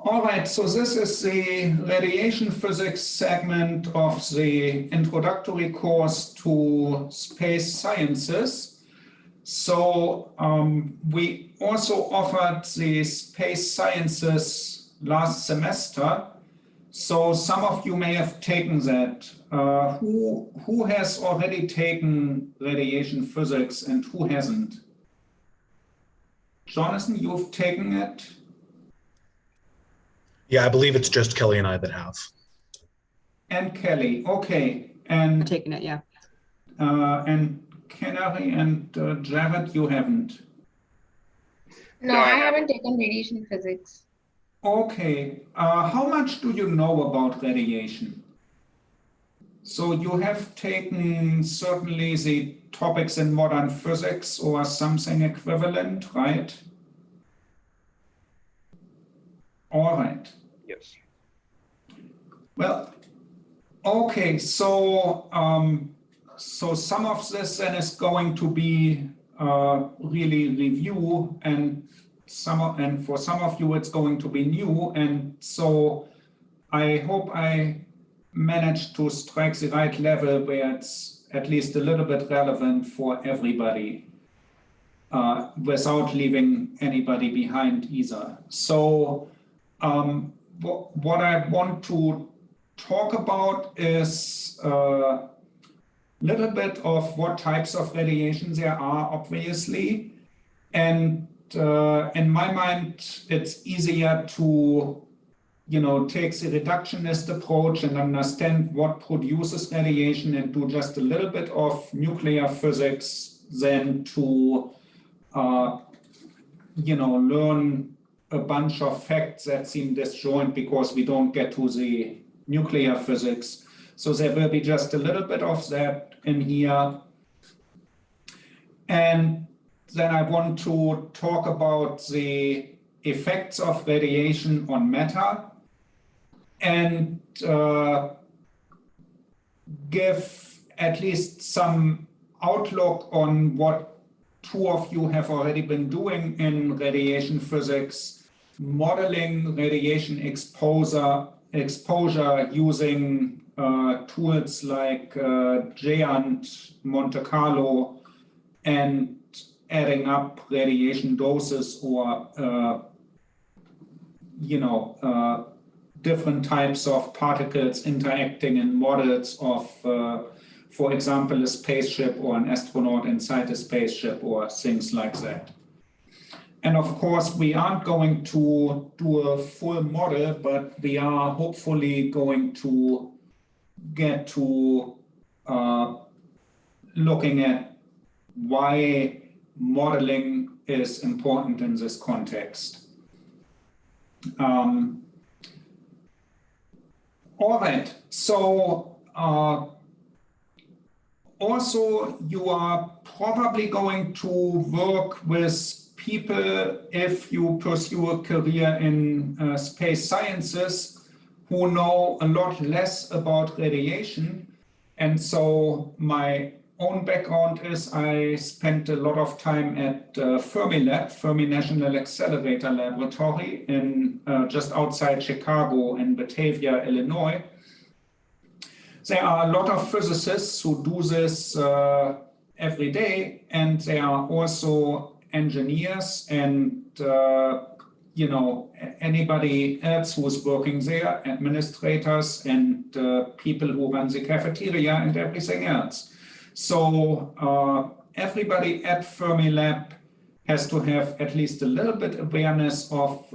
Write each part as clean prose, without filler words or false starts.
All right, so this is the radiation physics segment of the introductory course to space sciences. So we also offered the space sciences last semester. So some of you may have taken that. Who has already taken radiation physics and who hasn't? Jonathan, you've taken it? Yeah, I believe it's just Kelly and I that have. And Kelly, okay. And I've taken it, yeah. And Canary and Jared, you haven't. No, I haven't taken radiation physics. Okay. How much do you know about radiation? So you have taken certainly the topics in modern physics or something equivalent, right? All right. Yes. Well, okay. So so some of this then is going to be really review, and for some of you it's going to be new. And so I hope I managed to strike the right level where it's at least a little bit relevant for everybody, without leaving anybody behind either. So what I want to talk about is a little bit of what types of radiation there are, obviously. And in my mind, it's easier to take the reductionist approach and understand what produces radiation and do just a little bit of nuclear physics than to learn a bunch of facts that seem disjoint because we don't get to the nuclear physics. So there will be just a little bit of that in here. And then I want to talk about the effects of radiation on matter and give at least some outlook on what two of you have already been doing in radiation physics, modeling radiation exposure using tools like GERT, Monte Carlo, and adding up radiation doses or different types of particles interacting in models of, for example, a spaceship or an astronaut inside a spaceship or things like that. And of course, we aren't going to do a full model, but we are hopefully going to get to looking at why modeling is important in this context. All right, so also you are probably going to work with people, if you pursue a career in space sciences, who know a lot less about radiation. And so my own background is I spent a lot of time at Fermi National Accelerator Laboratory in just outside Chicago in Batavia, Illinois. There are a lot of physicists who do this every day, and there are also engineers and anybody else who's working there, administrators and people who run the cafeteria and everything else. So everybody at Fermilab has to have at least a little bit awareness of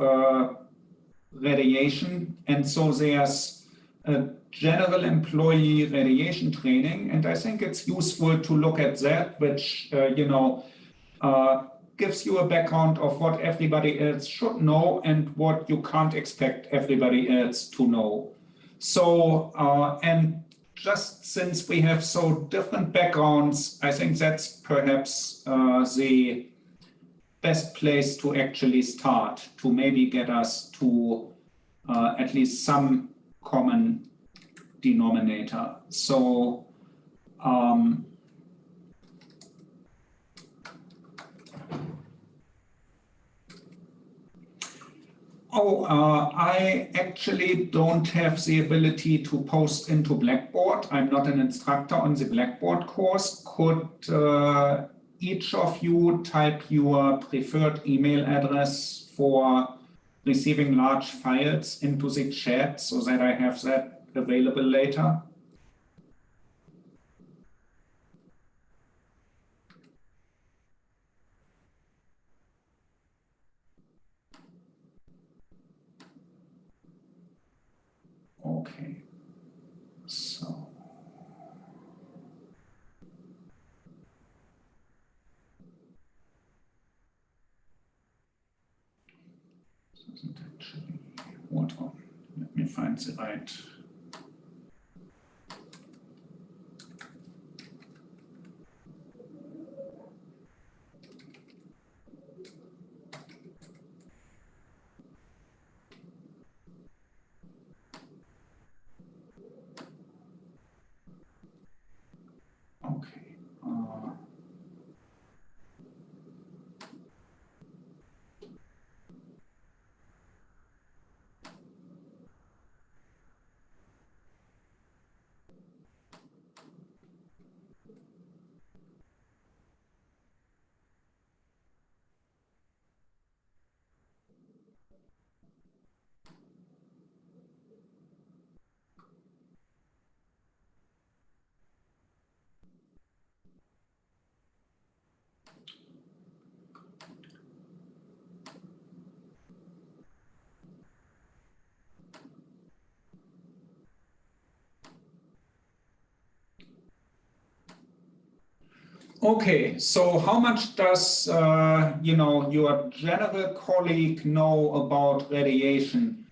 radiation, and so there's a general employee radiation training, and I think it's useful to look at that, which gives you a background of what everybody else should know and what you can't expect everybody else to know. So, and just since we have so different backgrounds, I think that's perhaps the best place to actually start, to maybe get us to at least some common denominator. So, Oh, I actually don't have the ability to post into Blackboard. I'm not an instructor on the Blackboard course. Could each of you type your preferred email address for receiving large files into the chat so that I have that available later? Okay, so. Isn't actually what on. Let me find the right. Okay. Okay, so how much does your general colleague know about radiation?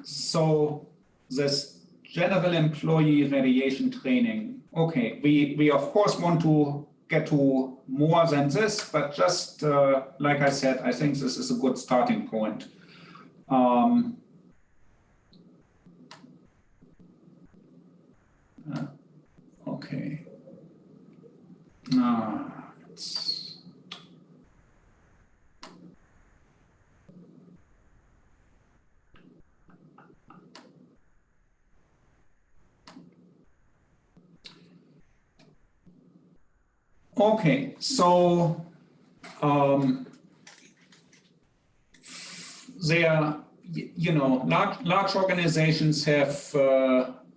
So this general employee radiation training. Okay, we of course want to get to more than this, but just like I said, I think this is a good starting point. Okay. Okay, so large organizations have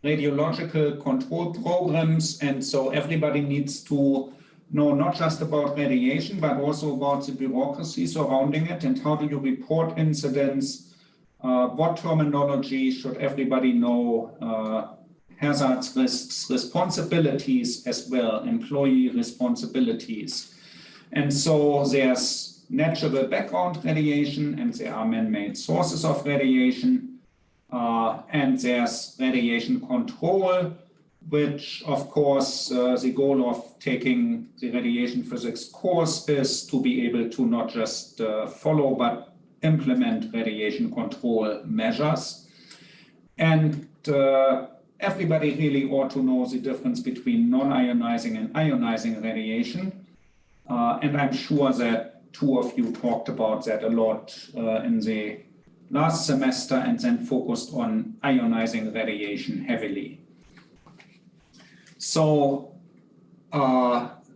radiological control programs, and so everybody needs to know not just about radiation, but also about the bureaucracy surrounding it and how do you report incidents, what terminology should everybody know, hazards, risks, responsibilities as well, employee responsibilities. And so there's natural background radiation, and there are man-made sources of radiation, and there's radiation control, which of course the goal of taking the radiation physics course is to be able to not just follow but implement radiation control measures. And everybody really ought to know the difference between non-ionizing and ionizing radiation. And I'm sure that two of you talked about that a lot in the last semester and then focused on ionizing radiation heavily. So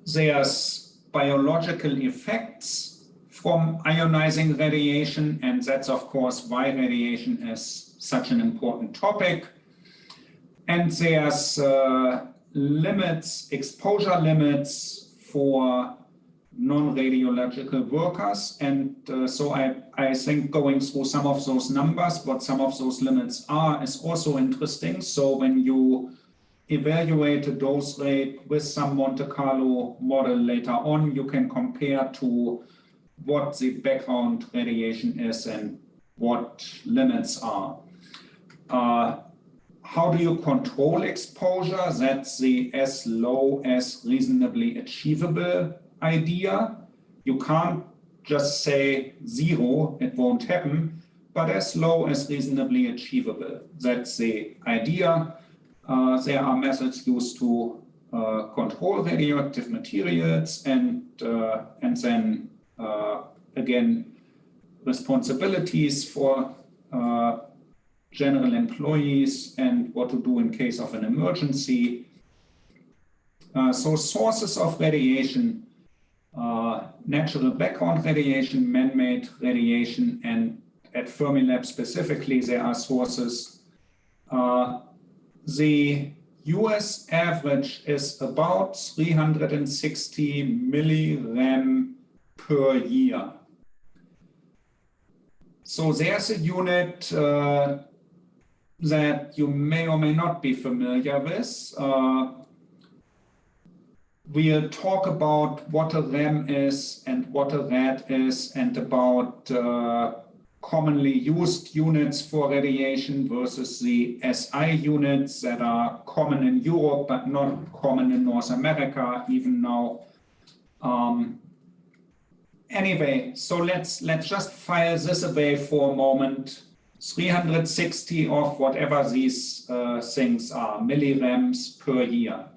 there's biological effects from ionizing radiation, and that's of course why radiation is such an important topic. And there's limits, exposure limits for non-radiological workers. And so I think going through some of those numbers, what some of those limits are, is also interesting. So when you evaluate a dose rate with some Monte Carlo model later on, you can compare to what the background radiation is and what limits are. How do you control exposure? That's the as low as reasonably achievable idea. You can't just say zero, it won't happen, but as low as reasonably achievable. That's the idea. There are methods used to control radioactive materials and then again responsibilities for general employees and what to do in case of an emergency. So sources of radiation, natural background radiation, man-made radiation, and at Fermilab specifically, there are sources. The US average is about 360 millirem per year. So there's a unit that you may or may not be familiar with. We'll talk about what a rem is and what a rad is and about commonly used units for radiation versus the SI units that are common in Europe but not common in North America even now. Anyway, so let's just file this away for a moment. 360 of whatever these things are, millirems per year.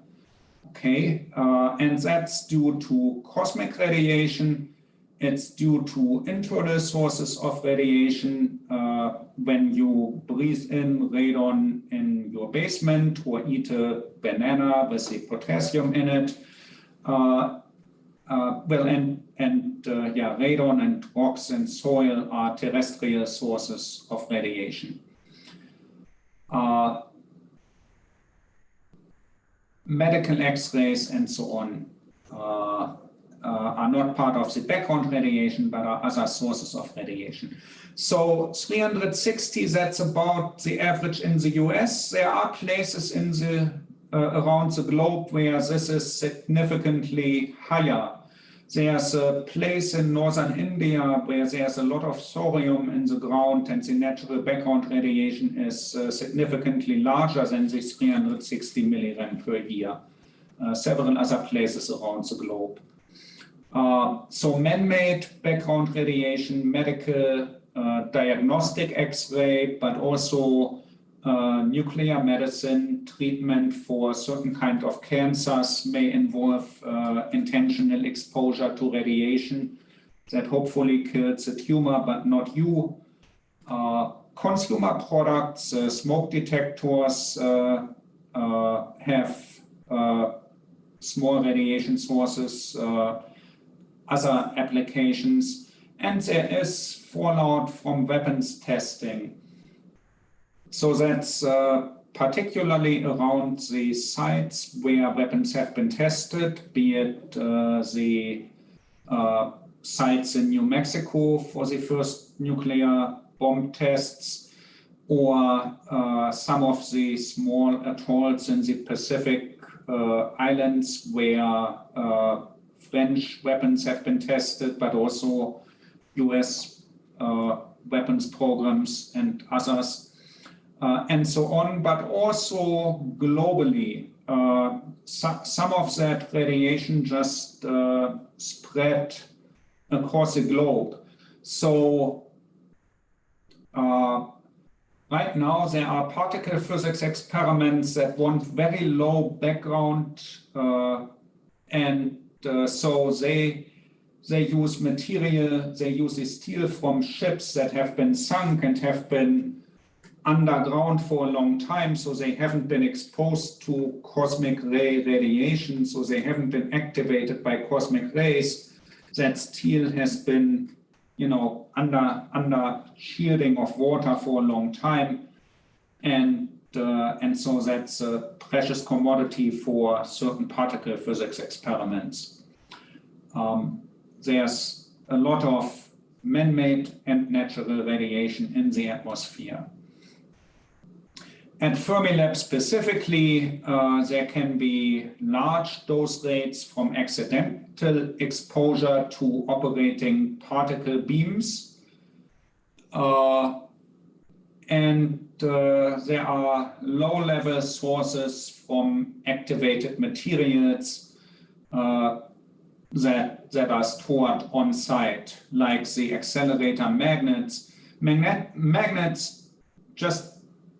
Okay, and that's due to cosmic radiation. It's due to internal sources of radiation when you breathe in radon in your basement or eat a banana with the potassium in it. Radon and rocks and soil are terrestrial sources of radiation. Medical X-rays and so on are not part of the background radiation, but are other sources of radiation. So 360, that's about the average in the US. There are places in the around the globe where this is significantly higher. There's a place in northern India where there's a lot of thorium in the ground and the natural background radiation is significantly larger than this 360 millirem per year. Several other places around the globe. So man-made background radiation, medical, diagnostic X-ray, but also nuclear medicine treatment for certain kind of cancers may involve intentional exposure to radiation that hopefully kills the tumor but not you. Consumer products, smoke detectors have small radiation sources, other applications, and there is fallout from weapons testing. So that's particularly around the sites where weapons have been tested, be it the sites in New Mexico for the first nuclear bomb tests, or some of the small atolls in the Pacific islands where French weapons have been tested, but also US weapons programs and others. And so on, but also globally, some of that radiation just spread across the globe. So right now there are particle physics experiments that want very low background, so they use material, they use the steel from ships that have been sunk and have been underground for a long time, so they haven't been exposed to cosmic ray radiation, so they haven't been activated by cosmic rays. That steel has been, under shielding of water for a long time, and so that's a precious commodity for certain particle physics experiments. There's a lot of man-made and natural radiation in the atmosphere. At Fermilab specifically, there can be large dose rates from accidental exposure to operating particle beams. There are low-level sources from activated materials that are stored on site, like the accelerator magnets. Magnets just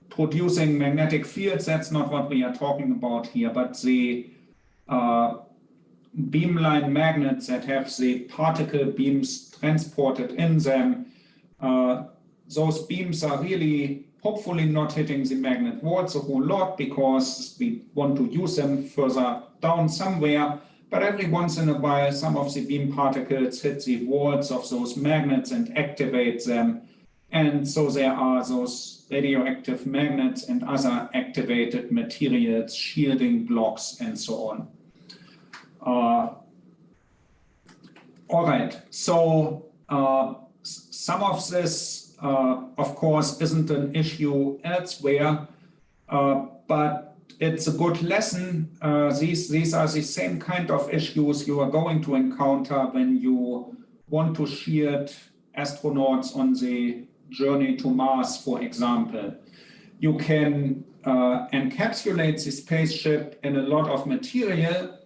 producing magnetic fields, that's not what we are talking about here, but the beamline magnets that have the particle beams transported in them those beams are really hopefully not hitting the magnet walls a whole lot because we want to use them further down somewhere. But every once in a while, some of the beam particles hit the walls of those magnets and activate them. And so there are those radioactive magnets and other activated materials, shielding blocks, and so on. All right, so some of this, of course, isn't an issue elsewhere, but it's a good lesson. These are the same kind of issues you are going to encounter when you want to shield astronauts on the journey to Mars, for example. You can encapsulate the spaceship in a lot of material,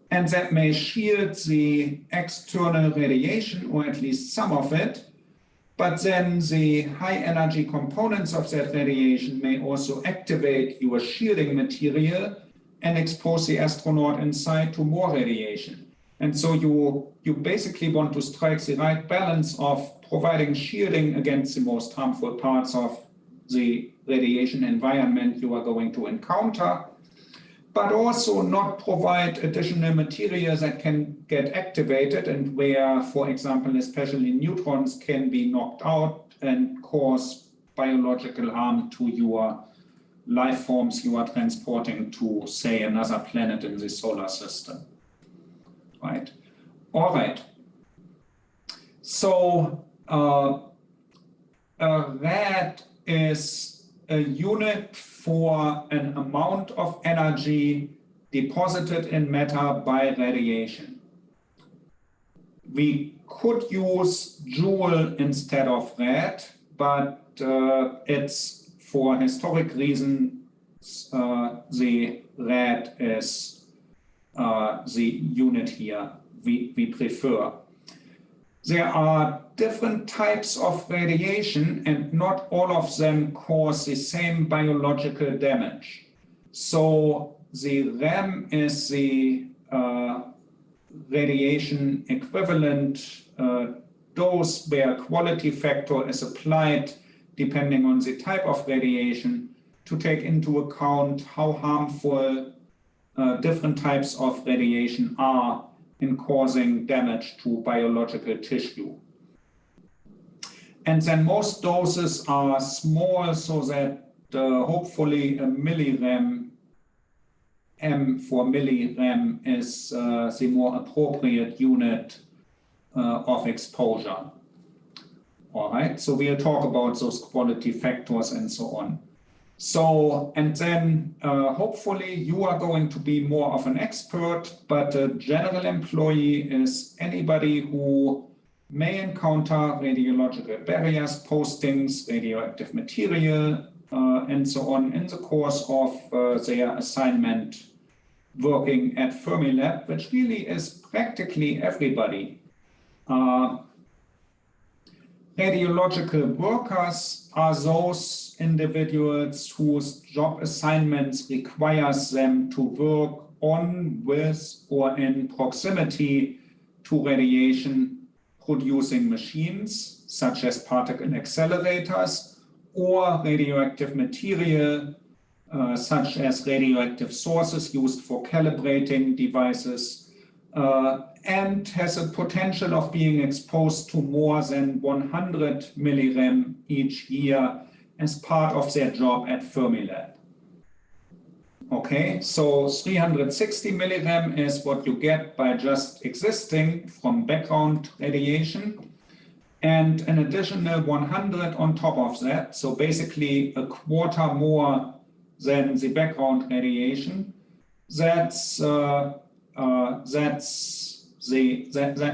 and that may shield the external radiation, or at least some of it. But then the high energy components of that radiation may also activate your shielding material and expose the astronaut inside to more radiation. And so you basically want to strike the right balance of providing shielding against the most harmful parts of the radiation environment you are going to encounter, but also not provide additional materials that can get activated and where, for example, especially neutrons can be knocked out and cause biological harm to your life forms you are transporting to, say, another planet in the solar system. Right? All right. So a rad is a unit for an amount of energy deposited in matter by radiation. We could use joule instead of rad, but it's for historic reasons the rad is the unit here we prefer. There are different types of radiation, and not all of them cause the same biological damage. So the RAM is the radiation equivalent dose where quality factor is applied depending on the type of radiation to take into account how harmful different types of radiation are in causing damage to biological tissue. And then most doses are small so that hopefully a millirem, M for millirem, is the more appropriate unit of exposure. All right, so we'll talk about those quality factors and so on. So, and then hopefully you are going to be more of an expert, but a general employee is anybody who may encounter radiological barriers, postings, radioactive material, and so on in the course of their assignment working at Fermilab, which really is practically everybody. Radiological workers are those individuals whose job assignments requires them to work on, with, or in proximity to radiation producing machines, such as particle accelerators, or radioactive material, such as radioactive sources used for calibrating devices, and has a potential of being exposed to more than 100 millirem each year as part of their job at Fermilab. Okay, so 360 millirem is what you get by just existing from background radiation, and an additional 100 on top of that, so basically a quarter more than the background radiation. That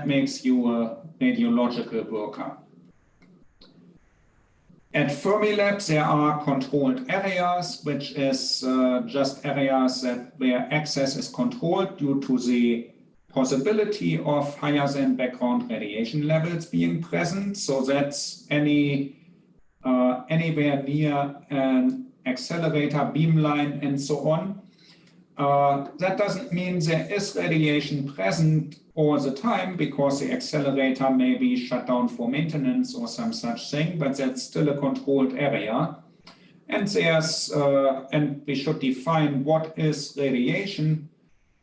makes you a radiological worker. At Fermilab, there are controlled areas, which is just areas where access is controlled due to the possibility of higher than background radiation levels being present. So that's anywhere near an accelerator beamline and so on. That doesn't mean there is radiation present all the time because the accelerator may be shut down for maintenance or some such thing, but that's still a controlled area. And and we should define what is radiation.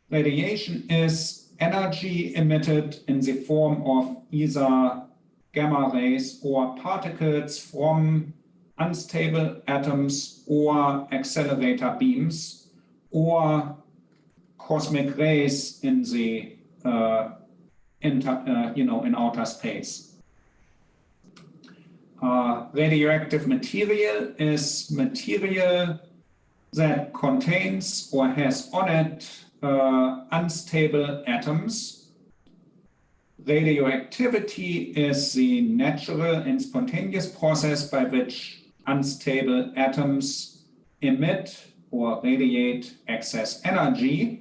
Radiation is energy emitted in the form of either gamma rays or particles from unstable atoms or accelerator beams or cosmic rays in the in outer space. Radioactive material is material that contains or has on it unstable atoms. Radioactivity is the natural and spontaneous process by which unstable atoms emit or radiate excess energy.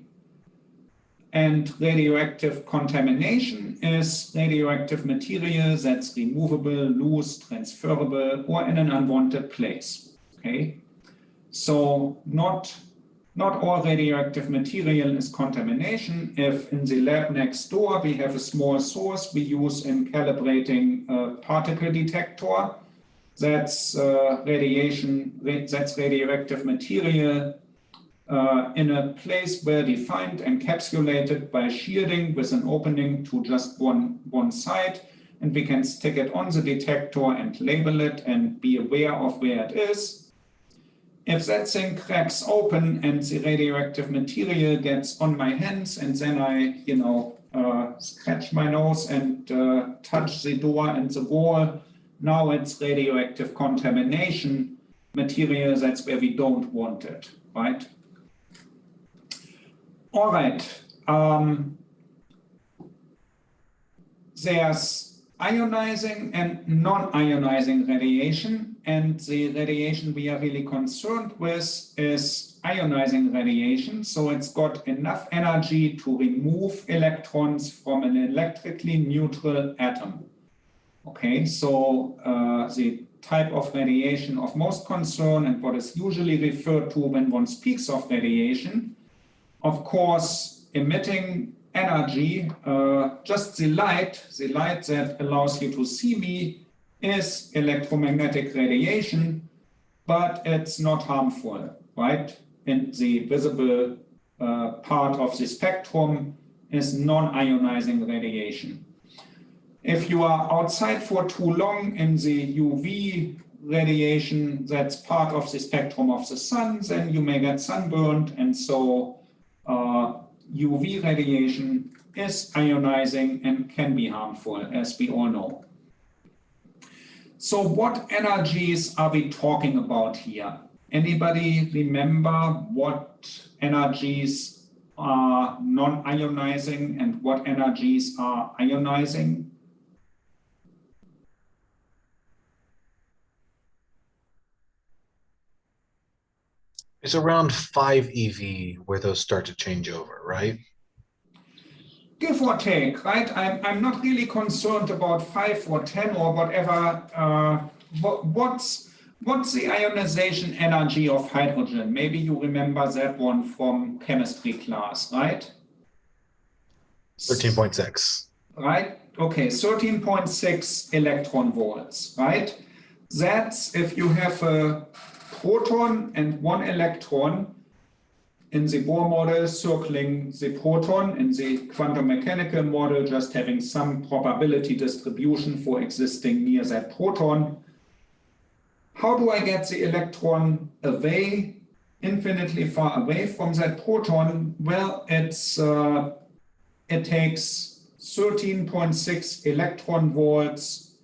And radioactive contamination is radioactive material that's removable, loose, transferable, or in an unwanted place. Okay, so not all radioactive material is contamination. If in the lab next door we have a small source we use in calibrating a particle detector, that's radioactive material in a place well defined, encapsulated by shielding with an opening to just one side, and we can stick it on the detector and label it and be aware of where it is. If that thing cracks open and the radioactive material gets on my hands and then I, scratch my nose and touch the door and the wall, now it's radioactive contamination material. That's where we don't want it, right? All right. There's ionizing and non-ionizing radiation. And the radiation we are really concerned with is ionizing radiation. So it's got enough energy to remove electrons from an electrically neutral atom. Okay, so the type of radiation of most concern and what is usually referred to when one speaks of radiation, of course, emitting energy, just the light that allows you to see me, is electromagnetic radiation, but it's not harmful, right? And the visible part of the spectrum is non-ionizing radiation. If you are outside for too long in the UV radiation, that's part of the spectrum of the sun, then you may get sunburned. And so UV radiation is ionizing and can be harmful, as we all know. So what energies are we talking about here? Anybody remember what energies are non-ionizing and what energies are ionizing? It's around 5 eV where those start to change over, right? Give or take, right? I'm not really concerned about 5 or 10 or whatever. What's the ionization energy of hydrogen? Maybe you remember that one from chemistry class, right? 13.6. Right? Okay, 13.6 electron volts, right? That's if you have a proton and one electron in the Bohr model circling the proton, in the quantum mechanical model just having some probability distribution for existing near that proton. How do I get the electron away, infinitely far away from that proton? Well, it takes 13.6 electron volts,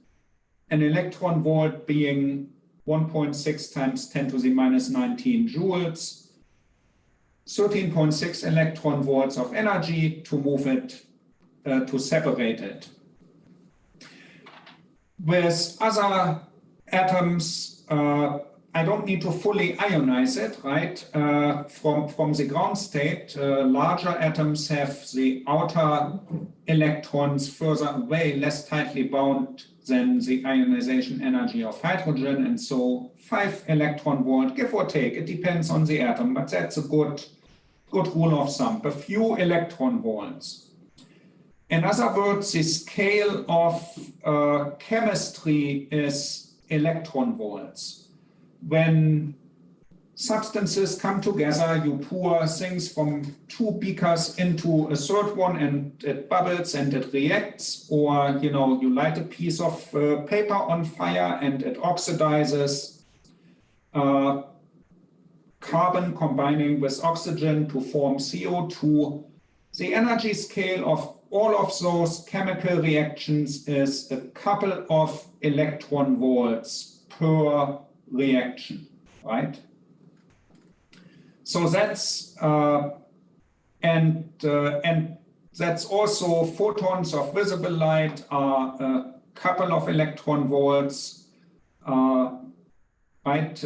an electron volt being 1.6 times 10 to the minus 19 joules, 13.6 electron volts of energy to move it, to separate it. With other atoms, I don't need to fully ionize it, right? From the ground state, larger atoms have the outer electrons further away, less tightly bound than the ionization energy of hydrogen. And so 5 electron volt, give or take, it depends on the atom, but that's a good good rule of thumb, a few electron volts. In other words, the scale of chemistry is electron volts. When substances come together, you pour things from 2 beakers into a third one and it bubbles and it reacts, or you light a piece of paper on fire and it oxidizes carbon combining with oxygen to form CO2. The energy scale of all of those chemical reactions is a couple of electron volts per reaction, right? So that's and that's also photons of visible light are a couple of electron volts, right?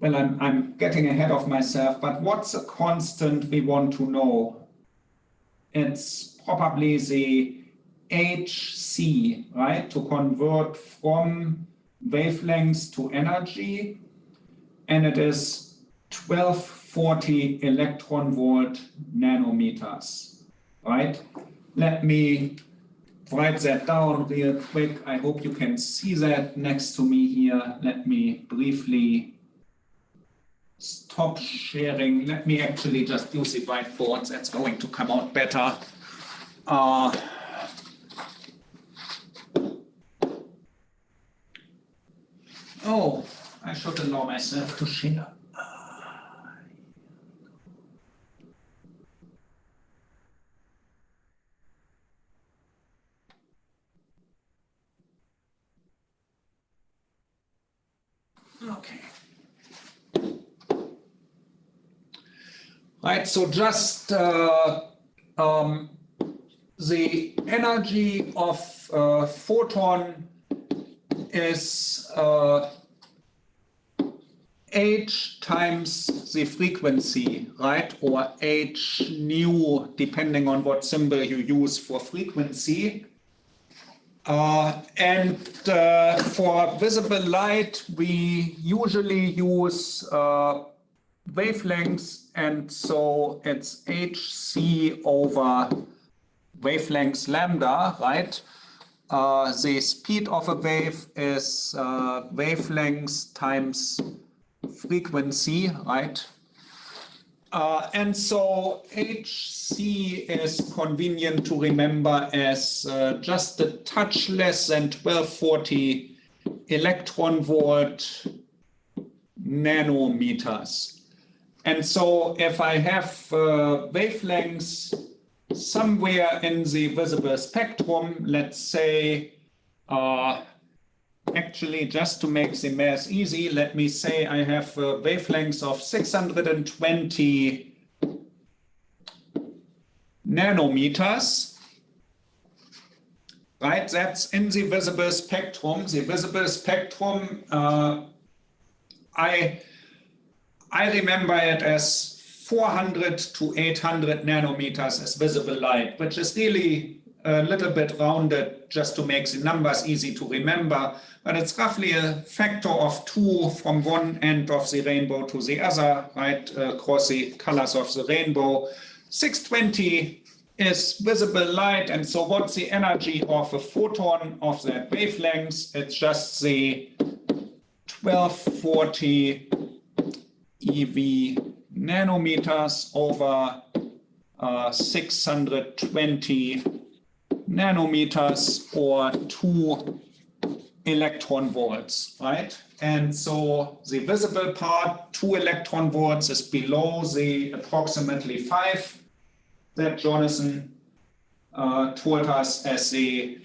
Well, I'm getting ahead of myself, but what's a constant we want to know? It's probably the Hc, right? To convert from wavelengths to energy. And it is 1240 electron volt nanometers, right? Let me write that down real quick. I hope you can see that next to me here. Let me briefly stop sharing. Let me actually just use the whiteboard. That's going to come out better. Oh, I should allow myself to share. Okay. Right, so just the energy of photon is h times the frequency, right? Or h nu, depending on what symbol you use for frequency. And for visible light, we usually use wavelengths, and so it's hc over wavelengths lambda, right? The speed of a wave is wavelengths times frequency, right? And so Hc is convenient to remember as just a touch less than 1240 electron volt nanometers. And so if I have wavelengths somewhere in the visible spectrum, let's say, actually, just to make the math easy, let me say I have wavelengths of 620 nanometers, right? That's in the visible spectrum. The visible spectrum, I remember it as 400 to 800 nanometers as visible light, which is really a little bit rounded just to make the numbers easy to remember, but it's roughly a factor of 2 from one end of the rainbow to the other, right, across the colors of the rainbow. 620 is visible light, and so what's the energy of a photon of that wavelength? It's just the 1240 eV nanometers over 620 nanometers, or 2 electron volts, right? And so the visible part, 2 electron volts, is below the approximately 5 that Jonathan told us as the,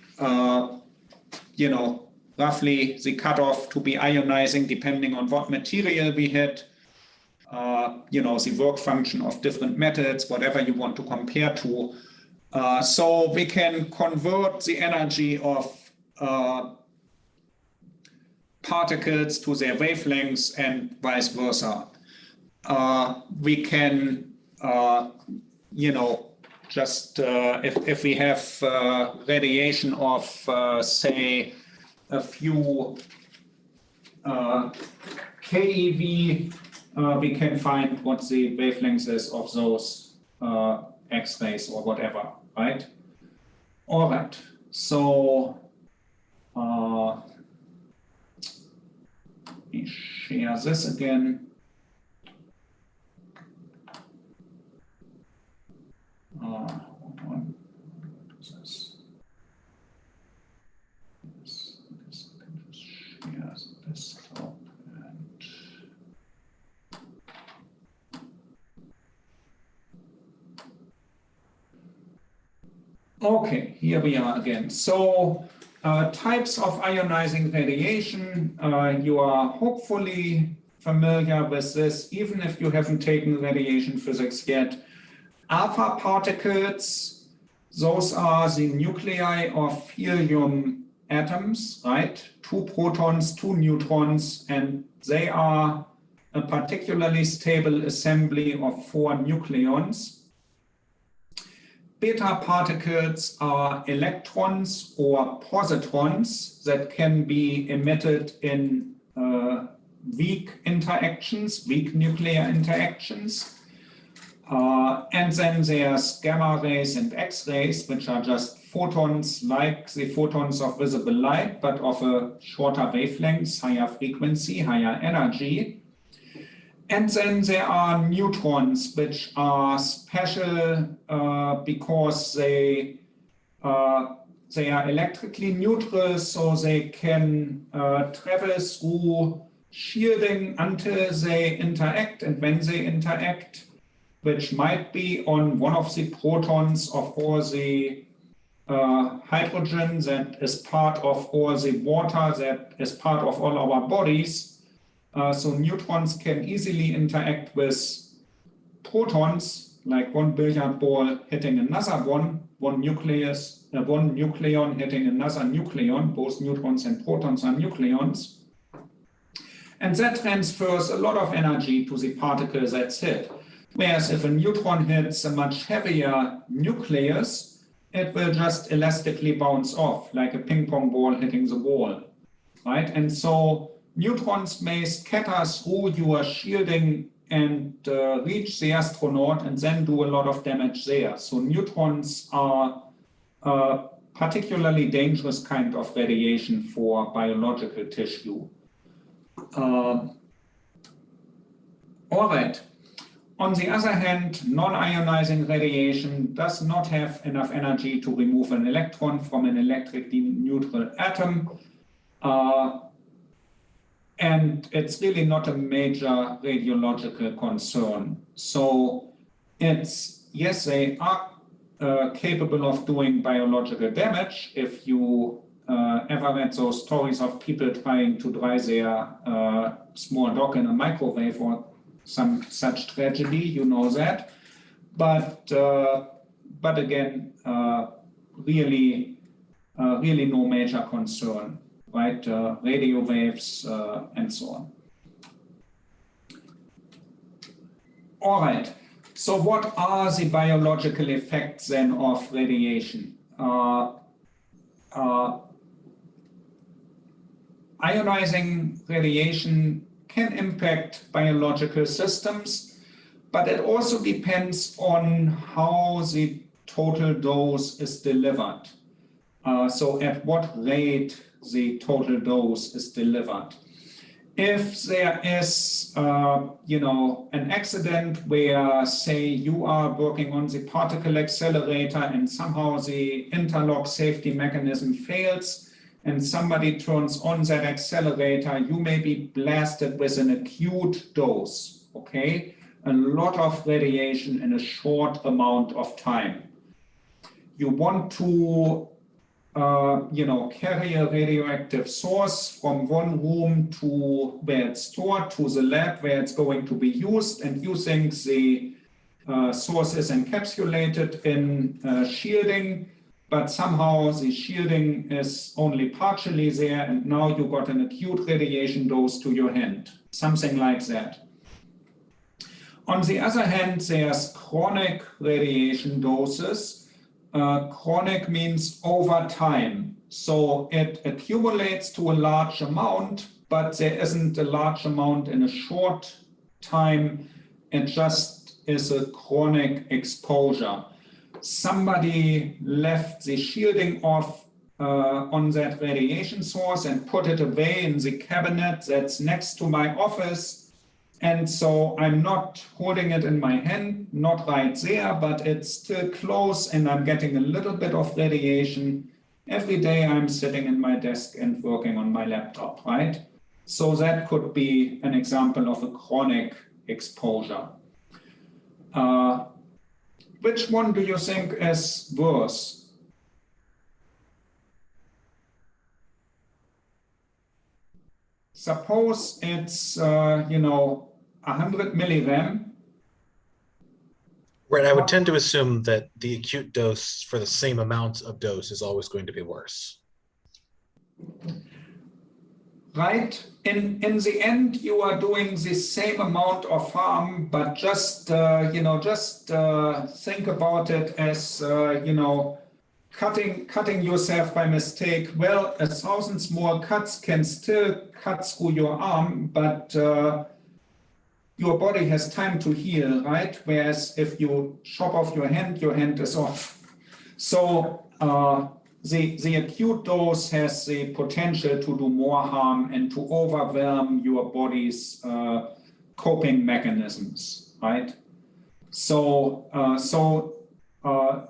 roughly the cutoff to be ionizing, depending on what material we hit. The work function of different metals, whatever you want to compare to. So we can convert the energy of particles to their wavelengths and vice versa. We can, just if we have radiation of, say, a few keV we can find what the wavelength is of those X-rays or whatever, right? All right, so let me share this again. Hold on. This. I can just share the desktop and okay, here we are again. So types of ionizing radiation, you are hopefully familiar with this, even if you haven't taken radiation physics yet. Alpha particles, those are the nuclei of helium atoms, right? 2 protons, 2 neutrons, and they are a particularly stable assembly of 4 nucleons. Beta particles are electrons or positrons that can be emitted in weak interactions, weak nuclear interactions. And then there's gamma rays and X-rays, which are just photons like the photons of visible light, but of a shorter wavelength, higher frequency, higher energy. And then there are neutrons, which are special because they are electrically neutral, so they can travel through shielding until they interact, and when they interact, which might be on one of the protons of all the hydrogen that is part of all the water that is part of all our bodies. So neutrons can easily interact with protons, like one billiard ball hitting another one nucleon hitting another nucleon. Both neutrons and protons are nucleons. And that transfers a lot of energy to the particle that's hit. Whereas if a neutron hits a much heavier nucleus, it will just elastically bounce off, like a ping pong ball hitting the wall, right? And so neutrons may scatter through your shielding and reach the astronaut and then do a lot of damage there. So neutrons are a particularly dangerous kind of radiation for biological tissue. All right. On the other hand, non-ionizing radiation does not have enough energy to remove an electron from an electrically neutral atom. And it's really not a major radiological concern. So it's, yes, they are capable of doing biological damage. If you ever read those stories of people trying to dry their small dog in a microwave or some such tragedy, you know that. But again, really no major concern, right? Radio waves and so on. All right. So what are the biological effects then of radiation? Ionizing radiation can impact biological systems, but it also depends on how the total dose is delivered. So at what rate the total dose is delivered. If there is, an accident where, say, you are working on the particle accelerator and somehow the interlock safety mechanism fails, and somebody turns on that accelerator, you may be blasted with an acute dose, okay? A lot of radiation in a short amount of time. You want to, carry a radioactive source from one room to where it's stored, to the lab where it's going to be used, and you think the source is encapsulated in shielding, but somehow the shielding is only partially there, and now you got an acute radiation dose to your hand, something like that. On the other hand, there's chronic radiation doses. Chronic means over time. So it accumulates to a large amount, but there isn't a large amount in a short time. It just is a chronic exposure. Somebody left the shielding off on that radiation source and put it away in the cabinet that's next to my office. And so I'm not holding it in my hand, not right there, but it's still close and I'm getting a little bit of radiation. Every day I'm sitting in my desk and working on my laptop, right? So that could be an example of a chronic exposure. Which one do you think is worse? Suppose it's, 100 milligram. Right, I would tend to assume that the acute dose for the same amount of dose is always going to be worse. Right, in the end, you are doing the same amount of harm, but just think about it as cutting yourself by mistake. Well, 1,000 small cuts can still cut through your arm, but your body has time to heal, right? Whereas if you chop off your hand is off. So the acute dose has the potential to do more harm and to overwhelm your body's coping mechanisms, right? So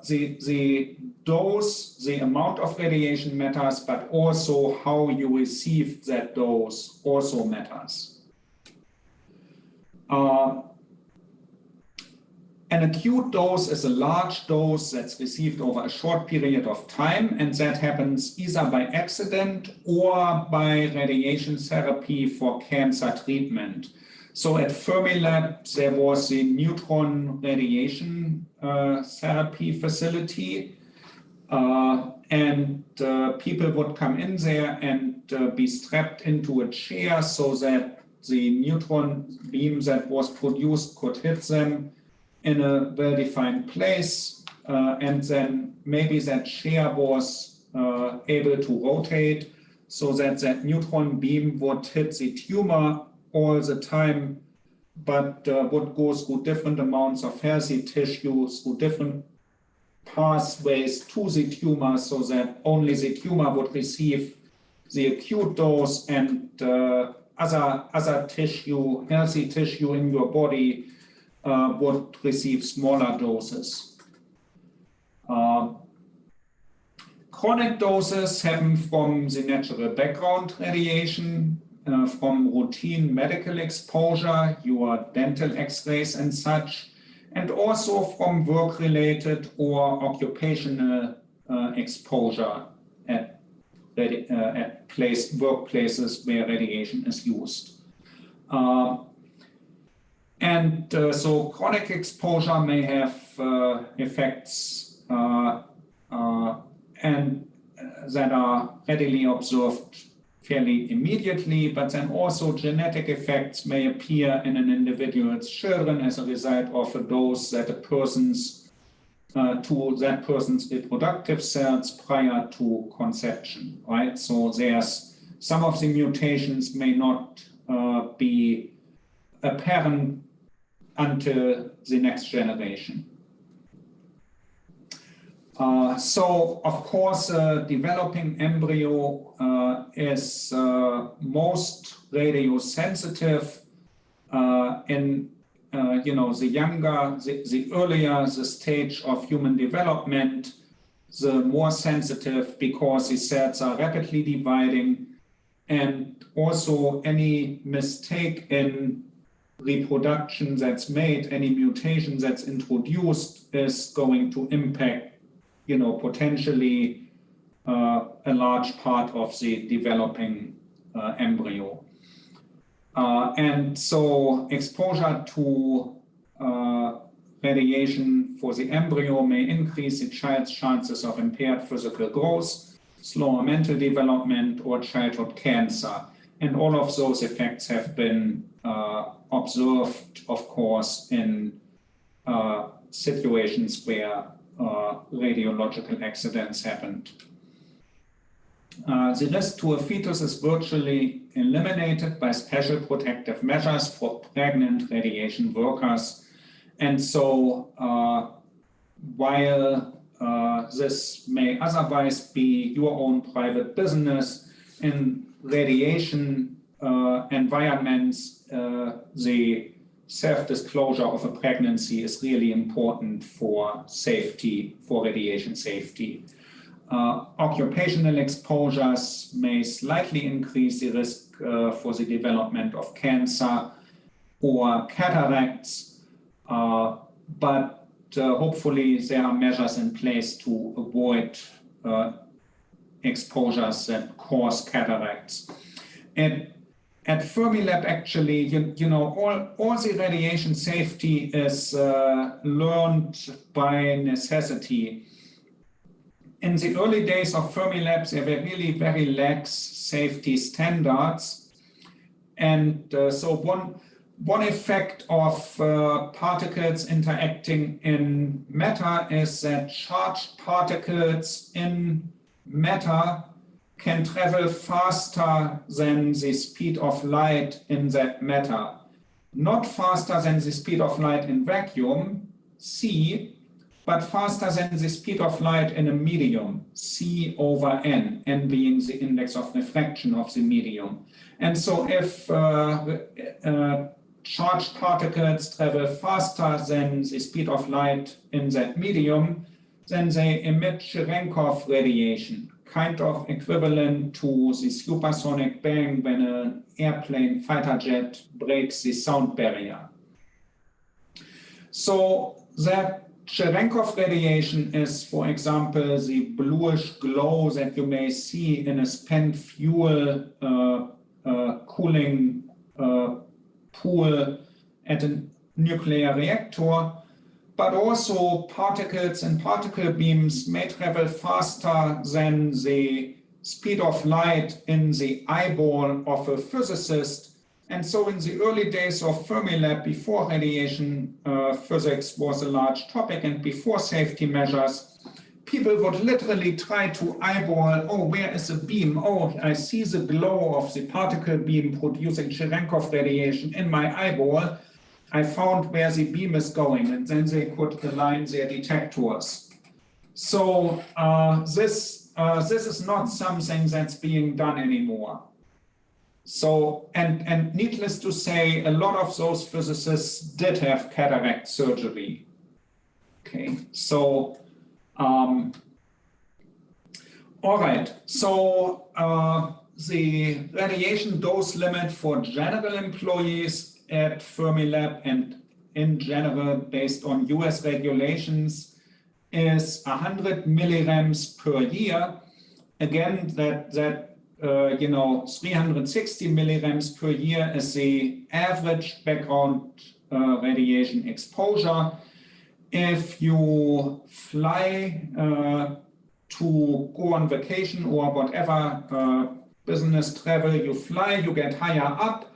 the dose, the amount of radiation matters, but also how you receive that dose also matters. An acute dose is a large dose that's received over a short period of time, and that happens either by accident or by radiation therapy for cancer treatment. So at Fermilab, there was a neutron radiation therapy facility, and people would come in there and be strapped into a chair so that the neutron beam that was produced could hit them in a well-defined place, and then maybe that chair was able to rotate so that that neutron beam would hit the tumor all the time, but would go through different amounts of healthy tissue, through different pathways to the tumor, so that only the tumor would receive the acute dose, and other tissue, healthy tissue in your body would receive smaller doses. Chronic doses happen from the natural background radiation, from routine medical exposure, your dental x-rays and such, and also from work-related or occupational exposure at workplaces where radiation is used. So chronic exposure may have effects that are readily observed fairly immediately, but then also genetic effects may appear in an individual's children as a result of a dose that to that person's reproductive cells prior to conception, right? So there's some of the mutations may not be apparent until the next generation. So, of course, developing embryo is most radiosensitive in the earlier the stage of human development, the more sensitive, because the cells are rapidly dividing, and also any mistake in reproduction that's made, any mutation that's introduced is going to impact, potentially a large part of the developing embryo. And so exposure to radiation for the embryo may increase the child's chances of impaired physical growth, slower mental development, or childhood cancer. And all of those effects have been observed, of course, in situations where radiological accidents happened. The risk to a fetus is virtually eliminated by special protective measures for pregnant radiation workers. And so while this may otherwise be your own private business, in radiation environments, the self-disclosure of a pregnancy is really important for safety, for radiation safety. Occupational exposures may slightly increase the risk for the development of cancer or cataracts, but hopefully there are measures in place to avoid exposures that cause cataracts. At Fermilab, actually, you know, all the radiation safety is learned by necessity. In the early days of Fermilab, there were really very lax safety standards. And so one effect of particles interacting in matter is that charged particles in matter can travel faster than the speed of light in that matter. Not faster than the speed of light in vacuum, c, but faster than the speed of light in a medium, c over n, n being the index of refraction of the medium. And so if charged particles travel faster than the speed of light in that medium, then they emit Cherenkov radiation, kind of equivalent to the supersonic bang when an airplane fighter jet breaks the sound barrier. So that Cherenkov radiation is, for example, the bluish glow that you may see in a spent fuel cooling pool at a nuclear reactor. But also particles and particle beams may travel faster than the speed of light in the eyeball of a physicist. And so in the early days of Fermilab, before radiation physics was a large topic and before safety measures, people would literally try to eyeball, oh, where is the beam? Oh, I see the glow of the particle beam producing Cherenkov radiation in my eyeball. I found where the beam is going, and then they could align their detectors. So this is not something that's being done anymore. So, and needless to say, a lot of those physicists did have cataract surgery. Okay, so, all right. So the radiation dose limit for general employees at Fermilab and in general based on US regulations is 100 milligrams per year. Again, that 360 milligrams per year is the average background radiation exposure. If you fly to go on vacation or whatever business travel you fly, you get higher up,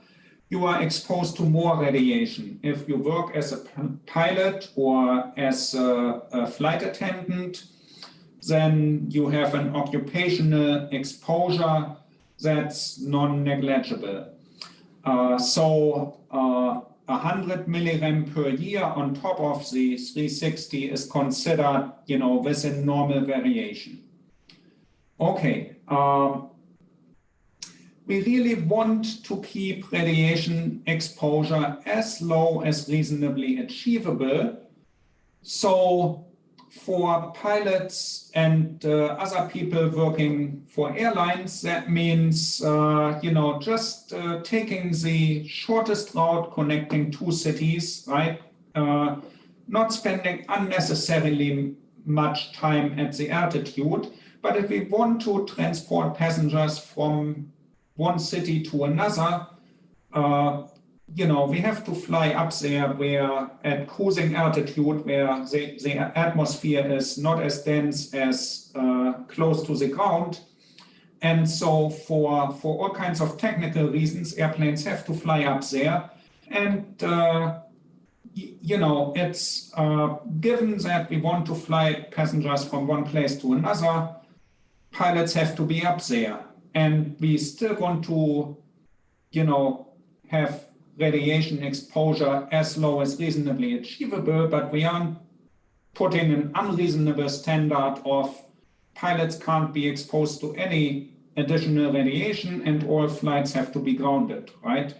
you are exposed to more radiation. If you work as a pilot or as a flight attendant, then you have an occupational exposure that's non-negligible. So 100 milligram per year on top of the 360 is considered, within normal variation. Okay. We really want to keep radiation exposure as low as reasonably achievable. So for pilots and other people working for airlines, that means, just taking the shortest route connecting two cities, right? Not spending unnecessarily much time at the altitude. But if we want to transport passengers from one city to another, we have to fly up there where at cruising altitude, where the atmosphere is not as dense as close to the ground. And so for all kinds of technical reasons, airplanes have to fly up there. And, it's given that we want to fly passengers from one place to another, pilots have to be up there. And we still want to, have radiation exposure as low as reasonably achievable, but we aren't putting an unreasonable standard of pilots can't be exposed to any additional radiation and all flights have to be grounded, right?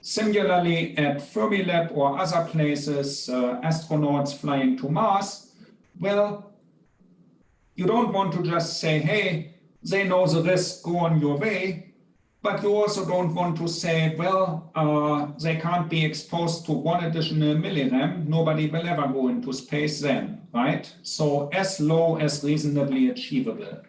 Similarly, at Fermilab or other places, astronauts flying to Mars, well, you don't want to just say, hey, they know the risk, go on your way. But you also don't want to say, well, they can't be exposed to 1 additional millirem. Nobody will ever go into space then, right? So as low as reasonably achievable.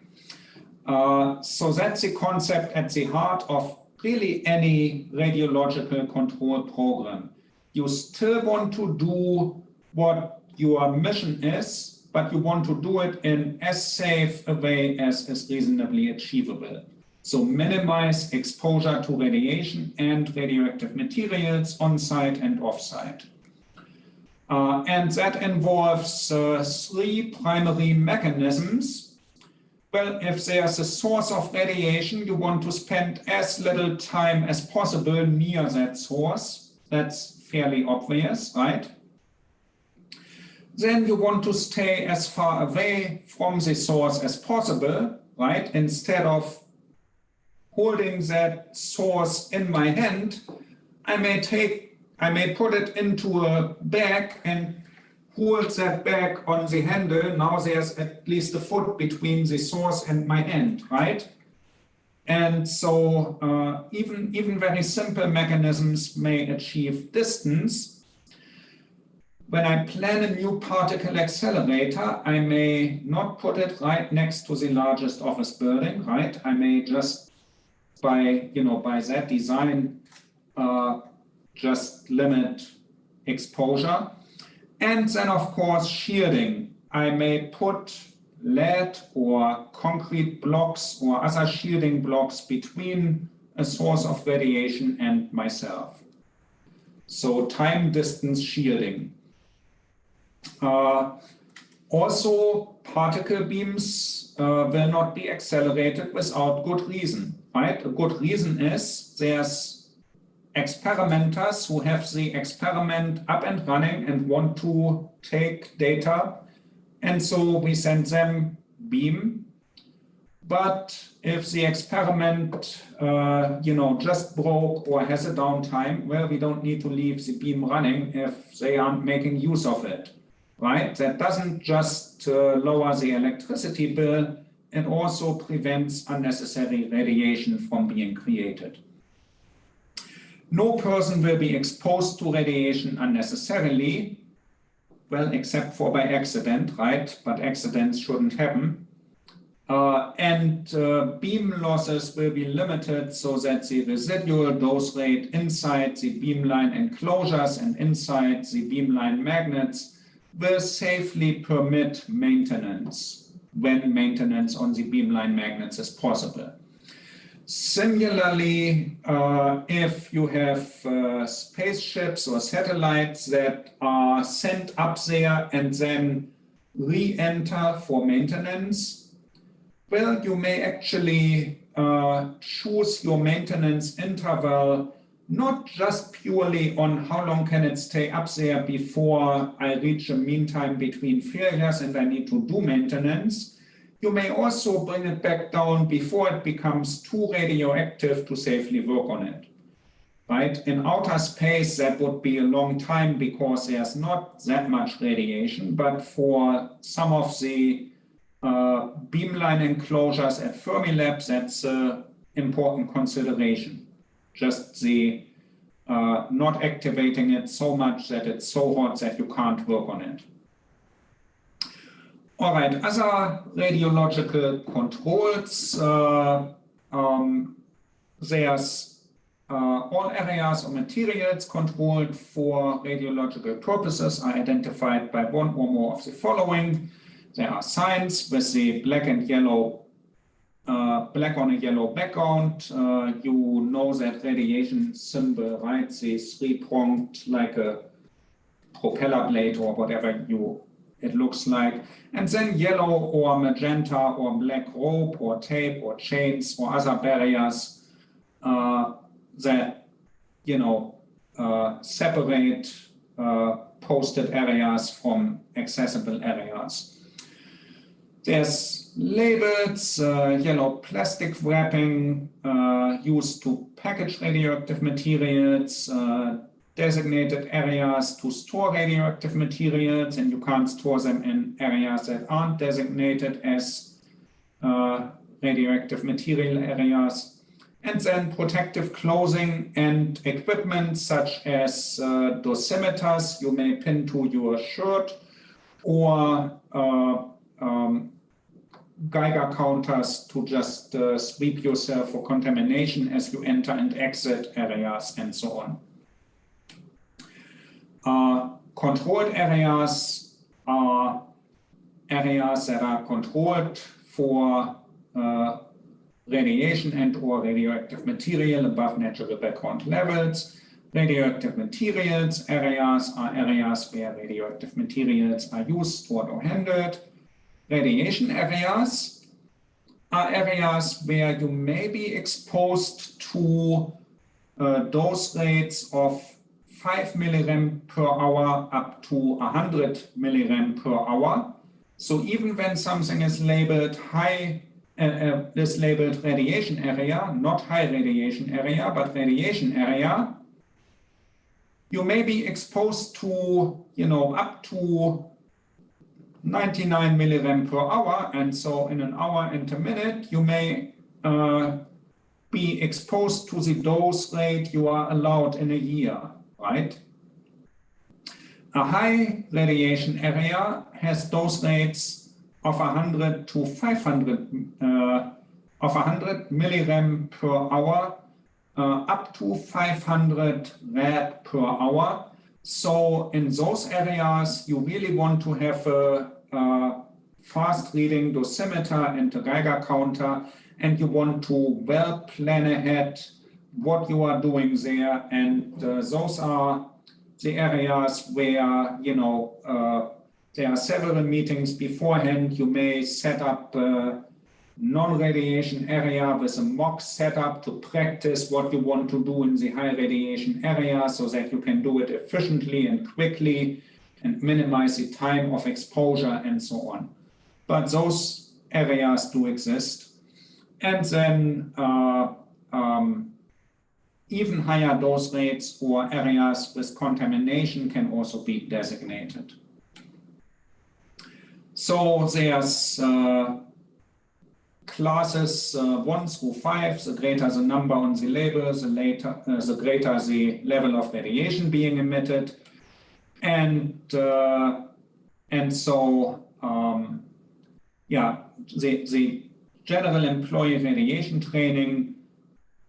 So that's the concept at the heart of really any radiological control program. You still want to do what your mission is, but you want to do it in as safe a way as is reasonably achievable. So minimize exposure to radiation and radioactive materials on-site and off-site. And that involves 3 primary mechanisms. Well, if there's a source of radiation, you want to spend as little time as possible near that source. That's fairly obvious, right? Then you want to stay as far away from the source as possible, right? Instead of holding that source in my hand, I may put it into a bag and hold that bag on the handle. Now there's at least a foot between the source and my hand, right? And so even very simple mechanisms may achieve distance. When I plan a new particle accelerator, I may not put it right next to the largest office building, right? I may just by that design, just limit exposure. And then of course, shielding. I may put lead or concrete blocks or other shielding blocks between a source of radiation and myself. So time distance shielding. Also, particle beams will not be accelerated without good reason. Right? A good reason is there's experimenters who have the experiment up and running and want to take data. And so we send them beam. But if the experiment, just broke or has a downtime, well, we don't need to leave the beam running if they aren't making use of it, right? That doesn't just lower the electricity bill, it also prevents unnecessary radiation from being created. No person will be exposed to radiation unnecessarily, well, except for by accident, right? But accidents shouldn't happen. And beam losses will be limited so that the residual dose rate inside the beamline enclosures and inside the beamline magnets will safely permit maintenance when maintenance on the beamline magnets is possible. Similarly, if you have spaceships or satellites that are sent up there and then re-enter for maintenance, well, you may actually choose your maintenance interval not just purely on how long can it stay up there before I reach a mean time between failures and I need to do maintenance. You may also bring it back down before it becomes too radioactive to safely work on it. Right? In outer space, that would be a long time because there's not that much radiation, but for some of the beamline enclosures at Fermilab, that's an important consideration. Just the not activating it so much that it's so hot that you can't work on it. All right, other radiological controls. There's all areas or materials controlled for radiological purposes are identified by one or more of the following. There are signs with the black and yellow, black on a yellow background. You know that radiation symbol, right? The 3-pronged, like a propeller blade or whatever you it looks like. And then yellow or magenta or black rope or tape or chains or other barriers that, you know, separate posted areas from accessible areas. There's labels, yellow plastic wrapping used to package radioactive materials, designated areas to store radioactive materials, and you can't store them in areas that aren't designated as radioactive material areas. And then protective clothing and equipment such as dosimeters you may pin to your shirt, or Geiger counters to just sweep yourself for contamination as you enter and exit areas and so on. Controlled areas are areas that are controlled for radiation and or radioactive material above natural background levels. Radioactive materials areas are areas where radioactive materials are used, stored, or handled. Radiation areas are areas where you may be exposed to dose rates of 5 milligram per hour up to 100 milligram per hour. So even when something is labeled radiation area, not high radiation area, but radiation area, you may be exposed to, you know, up to 99 milligram per hour, and so in an hour and a minute you may be exposed to the dose rate you are allowed in a year, right? A high radiation area has dose rates of 100 to 500 of 100 milligram per hour up to 500 rad per hour. So in those areas, you really want to have a fast reading dosimeter and a Geiger counter, and you want to well plan ahead what you are doing there. And those are the areas where, you know, there are several meetings beforehand. You may set up non-radiation area with a mock setup to practice what you want to do in the high radiation area so that you can do it efficiently and quickly and minimize the time of exposure and so on. But those areas do exist. And then even higher dose rates or areas with contamination can also be designated. So there's classes 1 through 5, the greater the number on the label, the greater the level of radiation being emitted. And so, yeah, the general employee radiation training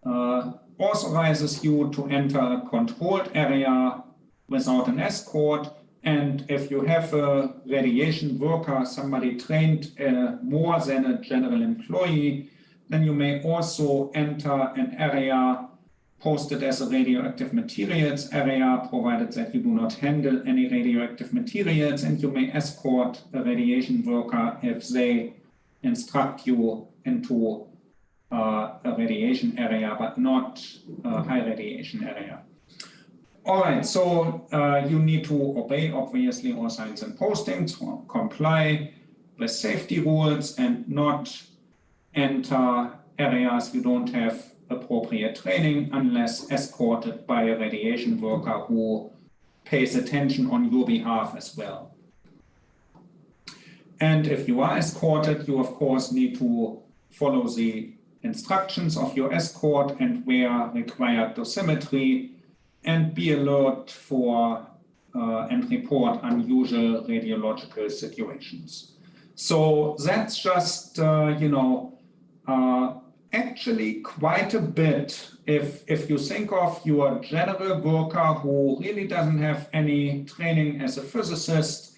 authorizes you to enter a controlled area without an escort. And if you have a radiation worker, somebody trained more than a general employee, then you may also enter an area posted as a radioactive materials area, provided that you do not handle any radioactive materials, and you may escort a radiation worker if they instruct you into a radiation area, but not a high radiation area. All right, so you need to obey, obviously, all signs and postings, comply with safety rules, and not enter areas you don't have appropriate training unless escorted by a radiation worker who pays attention on your behalf as well. And if you are escorted, you, of course, need to follow the instructions of your escort and wear required dosimetry, and be alert for and report unusual radiological situations. So that's just, you know, actually quite a bit. If you think of your general worker who really doesn't have any training as a physicist,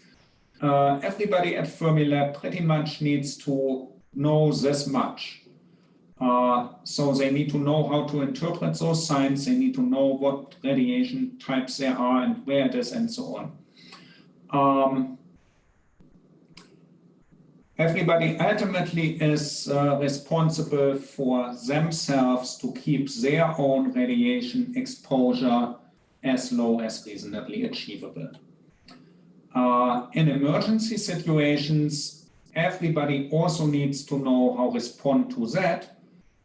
everybody at Fermilab pretty much needs to know this much. So they need to know how to interpret those signs, they need to know what radiation types there are and where it is and so on. everybody ultimately is responsible for themselves to keep their own radiation exposure as low as reasonably achievable. In emergency situations, everybody also needs to know how to respond to that.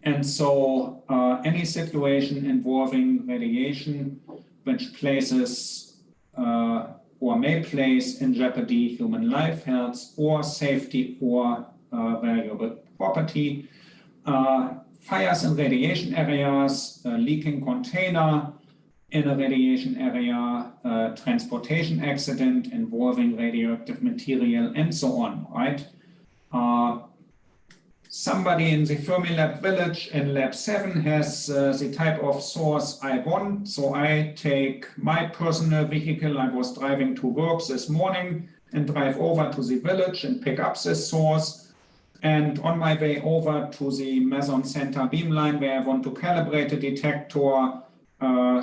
And so any situation involving radiation which places or may place in jeopardy human life, health, or safety, or valuable property, fires in radiation areas, leaking container in a radiation area, transportation accident involving radioactive material, and so on, right? Somebody in the Fermilab village in Lab 7 has the type of source I want. So I take my personal vehicle. I was driving to work this morning and drive over to the village and pick up this source. And on my way over to the Mason Center beamline where I want to calibrate a detector,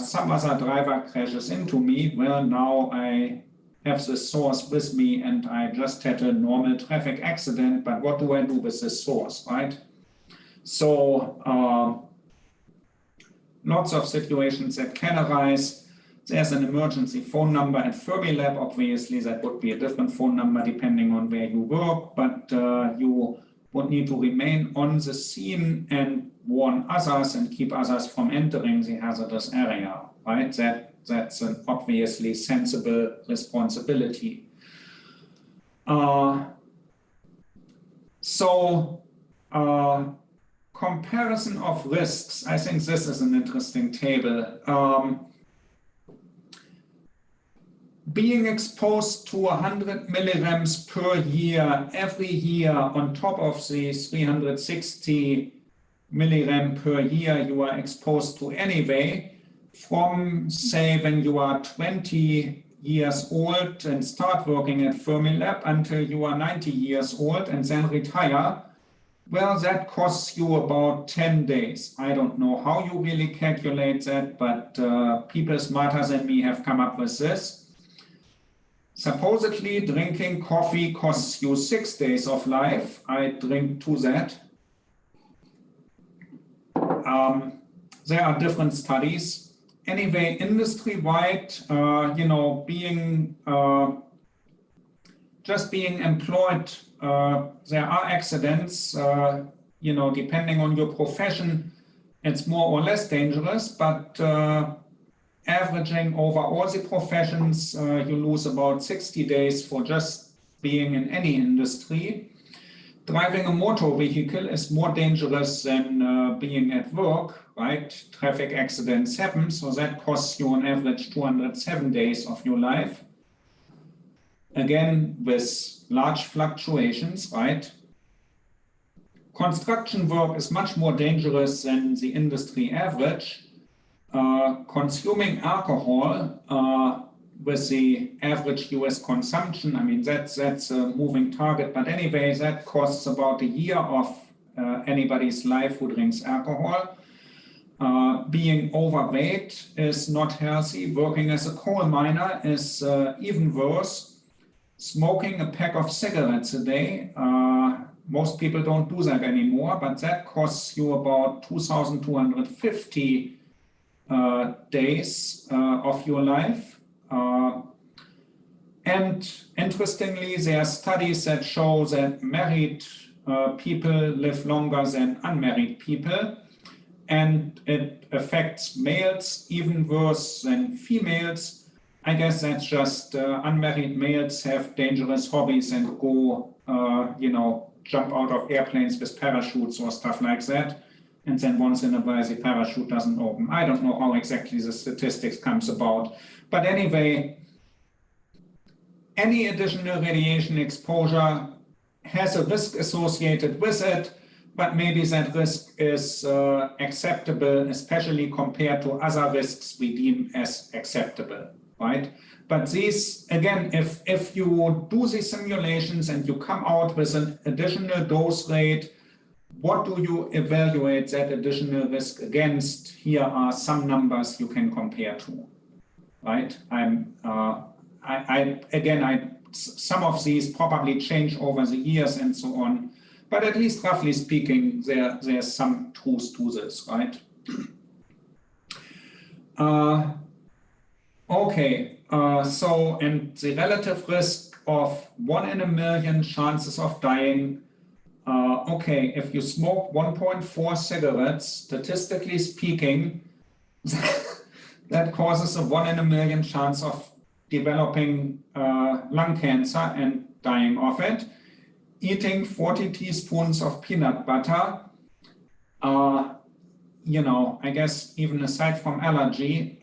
some other driver crashes into me. Well, now I have this source with me and I just had a normal traffic accident, but what do I do with this source, right? So lots of situations that can arise. There's an emergency phone number at Fermilab. Obviously, that would be a different phone number depending on where you work, but you would need to remain on the scene and warn others and keep others from entering the hazardous area, right? That's an obviously sensible responsibility. Comparison of risks. I think this is an interesting table. Being exposed to 100 milligrams per year, every year, on top of the 360 milligram per year you are exposed to anyway, from, say, when you are 20 years old and start working at Fermilab until you are 90 years old and then retire, well, that costs you about 10 days. I don't know how you really calculate that, but people smarter than me have come up with this. Supposedly, drinking coffee costs you 6 days of life. I drink to that. There are different studies. Anyway, industry-wide, just being employed, there are accidents, depending on your profession, it's more or less dangerous, but averaging over all the professions, you lose about 60 days for just being in any industry. Driving a motor vehicle is more dangerous than being at work, right? Traffic accidents happen, so that costs you on average 207 days of your life. Again, with large fluctuations, right? Construction work is much more dangerous than the industry average. Consuming alcohol with the average US consumption, I mean, that's a moving target, but anyway, that costs about a year of anybody's life who drinks alcohol. Being overweight is not healthy. Working as a coal miner is even worse. Smoking a pack of cigarettes a day, most people don't do that anymore, but that costs you about 2,250 days of your life. And interestingly, there are studies that show that married people live longer than unmarried people, and it affects males even worse than females. I guess that's just unmarried males have dangerous hobbies and go, jump out of airplanes with parachutes or stuff like that. And then once in a while, the parachute doesn't open. I don't know how exactly the statistics comes about. But anyway, any additional radiation exposure has a risk associated with it, but maybe that risk is acceptable, especially compared to other risks we deem as acceptable, right? But these, again, if you do these simulations and you come out with an additional dose rate, what do you evaluate that additional risk against? Here are some numbers you can compare to, right? I some of these probably change over the years and so on. But at least roughly speaking, there's some truth to this, right? Okay, so, and the relative risk of 1 in a million chances of dying. Okay, if you smoke 1.4 cigarettes, statistically speaking, that causes a 1 in a million chance of developing lung cancer and dying of it. Eating 40 teaspoons of peanut butter, you know, I guess even aside from allergy,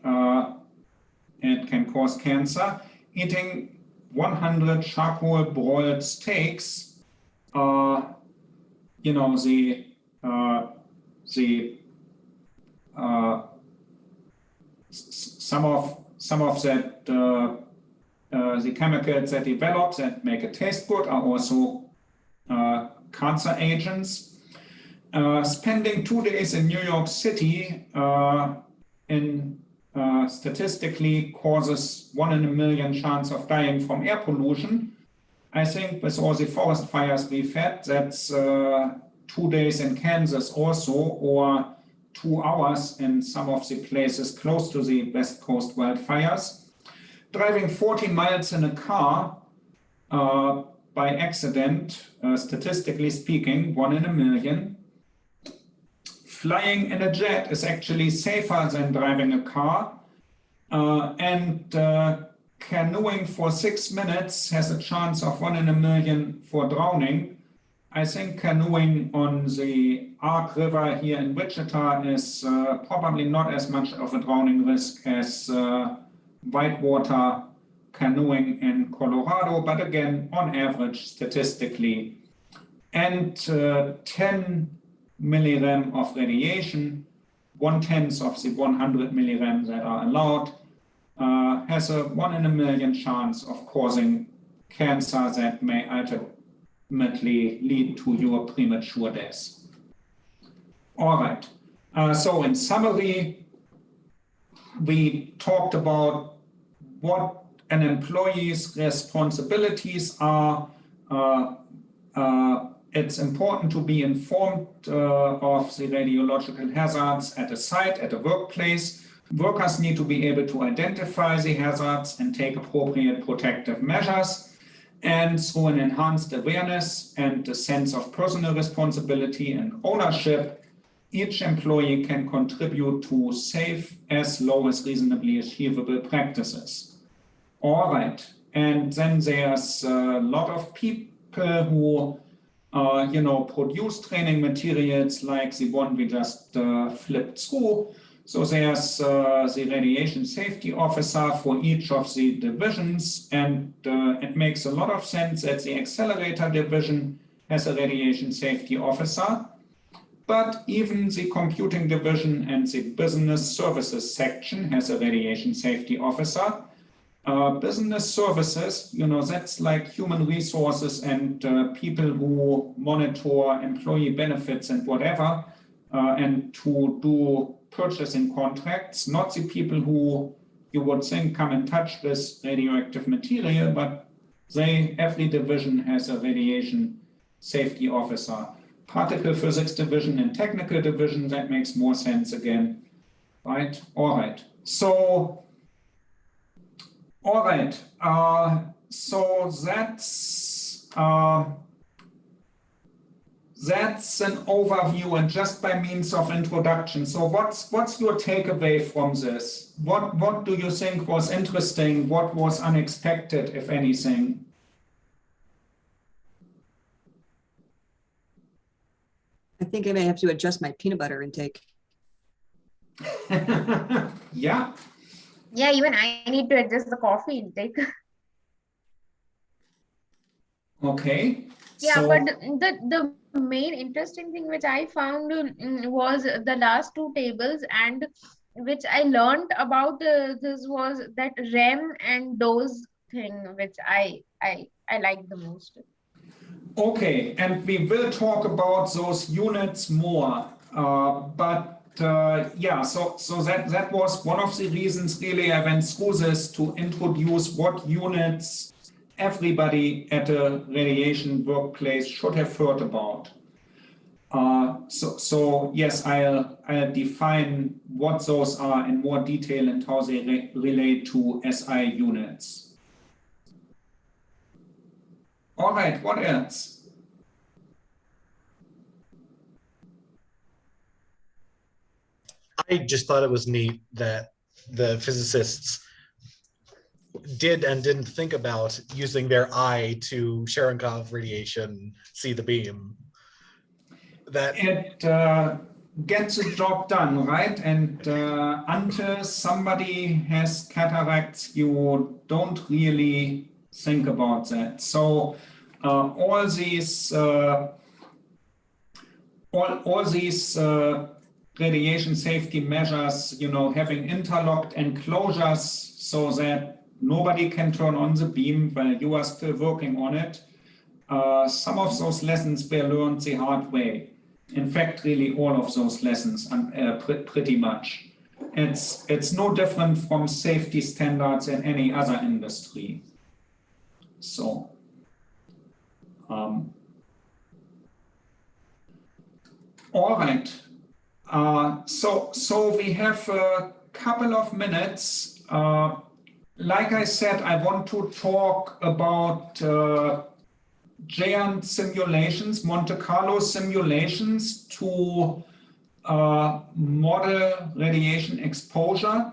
it can cause cancer. Eating 100 charcoal broiled steaks, you know, some of that the chemicals that develop that make it taste good are also cancer agents. Spending 2 days in New York City statistically causes 1 in a million chance of dying from air pollution. I think with all the forest fires we've had, that's 2 days in Kansas also, or 2 hours in some of the places close to the West Coast wildfires. Driving 40 miles in a car by accident, statistically speaking, 1 in a million. Flying in a jet is actually safer than driving a car. And canoeing for 6 minutes has a chance of 1 in a million for drowning. I think canoeing on the Ark River here in Wichita is probably not as much of a drowning risk as whitewater canoeing in Colorado, but again, on average, statistically. And 10 milligram of radiation, 1/10 of the 100 milligrams that are allowed, has a 1 in a million chance of causing cancer that may ultimately lead to your premature death. All right. So in summary, we talked about what an employee's responsibilities are. It's important to be informed of the radiological hazards at a site, at a workplace. Workers need to be able to identify the hazards and take appropriate protective measures. And through an enhanced awareness and a sense of personal responsibility and ownership, each employee can contribute to safe as low as reasonably achievable practices. All right. And then there's a lot of people who you know, produce training materials like the one we just flipped through. So there's the radiation safety officer for each of the divisions, and it makes a lot of sense that the accelerator division has a radiation safety officer, but even the computing division and the business services section has a radiation safety officer. Business services, you know, that's like human resources and people who monitor employee benefits and whatever, and to do purchasing contracts, not the people who you would think come in touch with radioactive material, but every division has a radiation safety officer. Particle physics division and technical division, that makes more sense again, right? All right. So, all right. So that's an overview and just by means of introduction. So what's your takeaway from this? What do you think was interesting? What was unexpected, if anything? I think I may have to adjust my peanut butter intake. Yeah. Yeah, even I need to adjust the coffee intake. Okay. Yeah, so, but the main interesting thing which I found was the last 2 tables, and which I learned about this was that REM and dose thing, which I like the most. Okay, and we will talk about those units more, but yeah, so that was one of the reasons really I went through this, to introduce what units everybody at a radiation workplace should have heard about. So yes, I'll define what those are in more detail and how they relate to SI units. All right, what else? I just thought it was neat that the physicists did and didn't think about using their eye to Cherenkov radiation, see the beam. That it gets the job done, right? And until somebody has cataracts, you don't really think about that. So all these radiation safety measures, having interlocked enclosures so that nobody can turn on the beam while you are still working on it. Some of those lessons were learned the hard way. In fact, really all of those lessons, pretty much. It's no different from safety standards in any other industry. So, all right. So we have a couple of minutes. Like I said, I want to talk about GERT simulations, Monte Carlo simulations to model radiation exposure.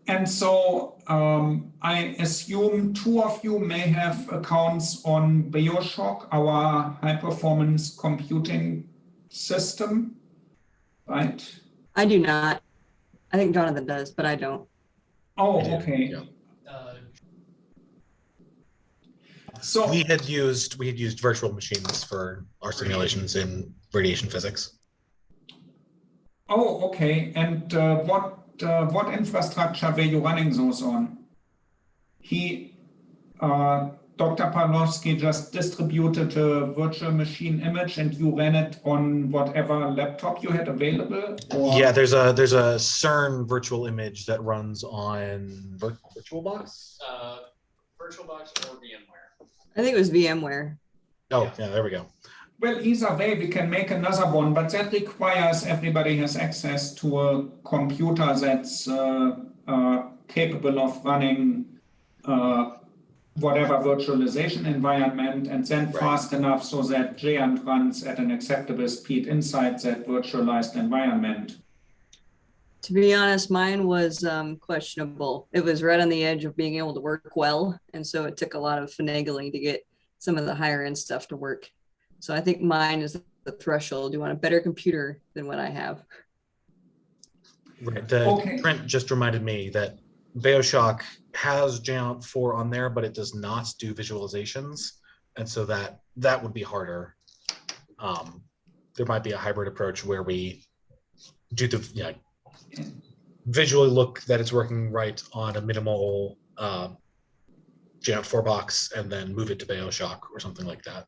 And so I assume two of you may have accounts on BioShock, our high-performance computing system, right? I do not. I think Jonathan does, but I don't. Oh, I do, okay. yeah. So we had used virtual machines for our simulations in radiation physics. oh, okay. And what infrastructure were you running those on? Dr. Pawlowski just distributed a virtual machine image and you ran it on whatever laptop you had available? Or? Yeah, there's a CERN virtual image that runs on VirtualBox. VirtualBox or VMware. I think it was VMware. Oh, yeah, there we go. Well, either way, we can make another one, but that requires everybody has access to a computer that's capable of running whatever virtualization environment, and then fast enough so that GERT runs at an acceptable speed inside that virtualized environment. To be honest, mine was questionable. It was right on the edge of being able to work well. And so it took a lot of finagling to get some of the higher end stuff to work. So I think mine is the threshold. You want a better computer than what I have. Right. Okay. Trent just reminded me that BioShock has GERT 4 on there, but it does not do visualizations. And so that would be harder. There might be a hybrid approach where we do the visually look that it's working right on a minimal GERT 4 box and then move it to BioShock or something like that.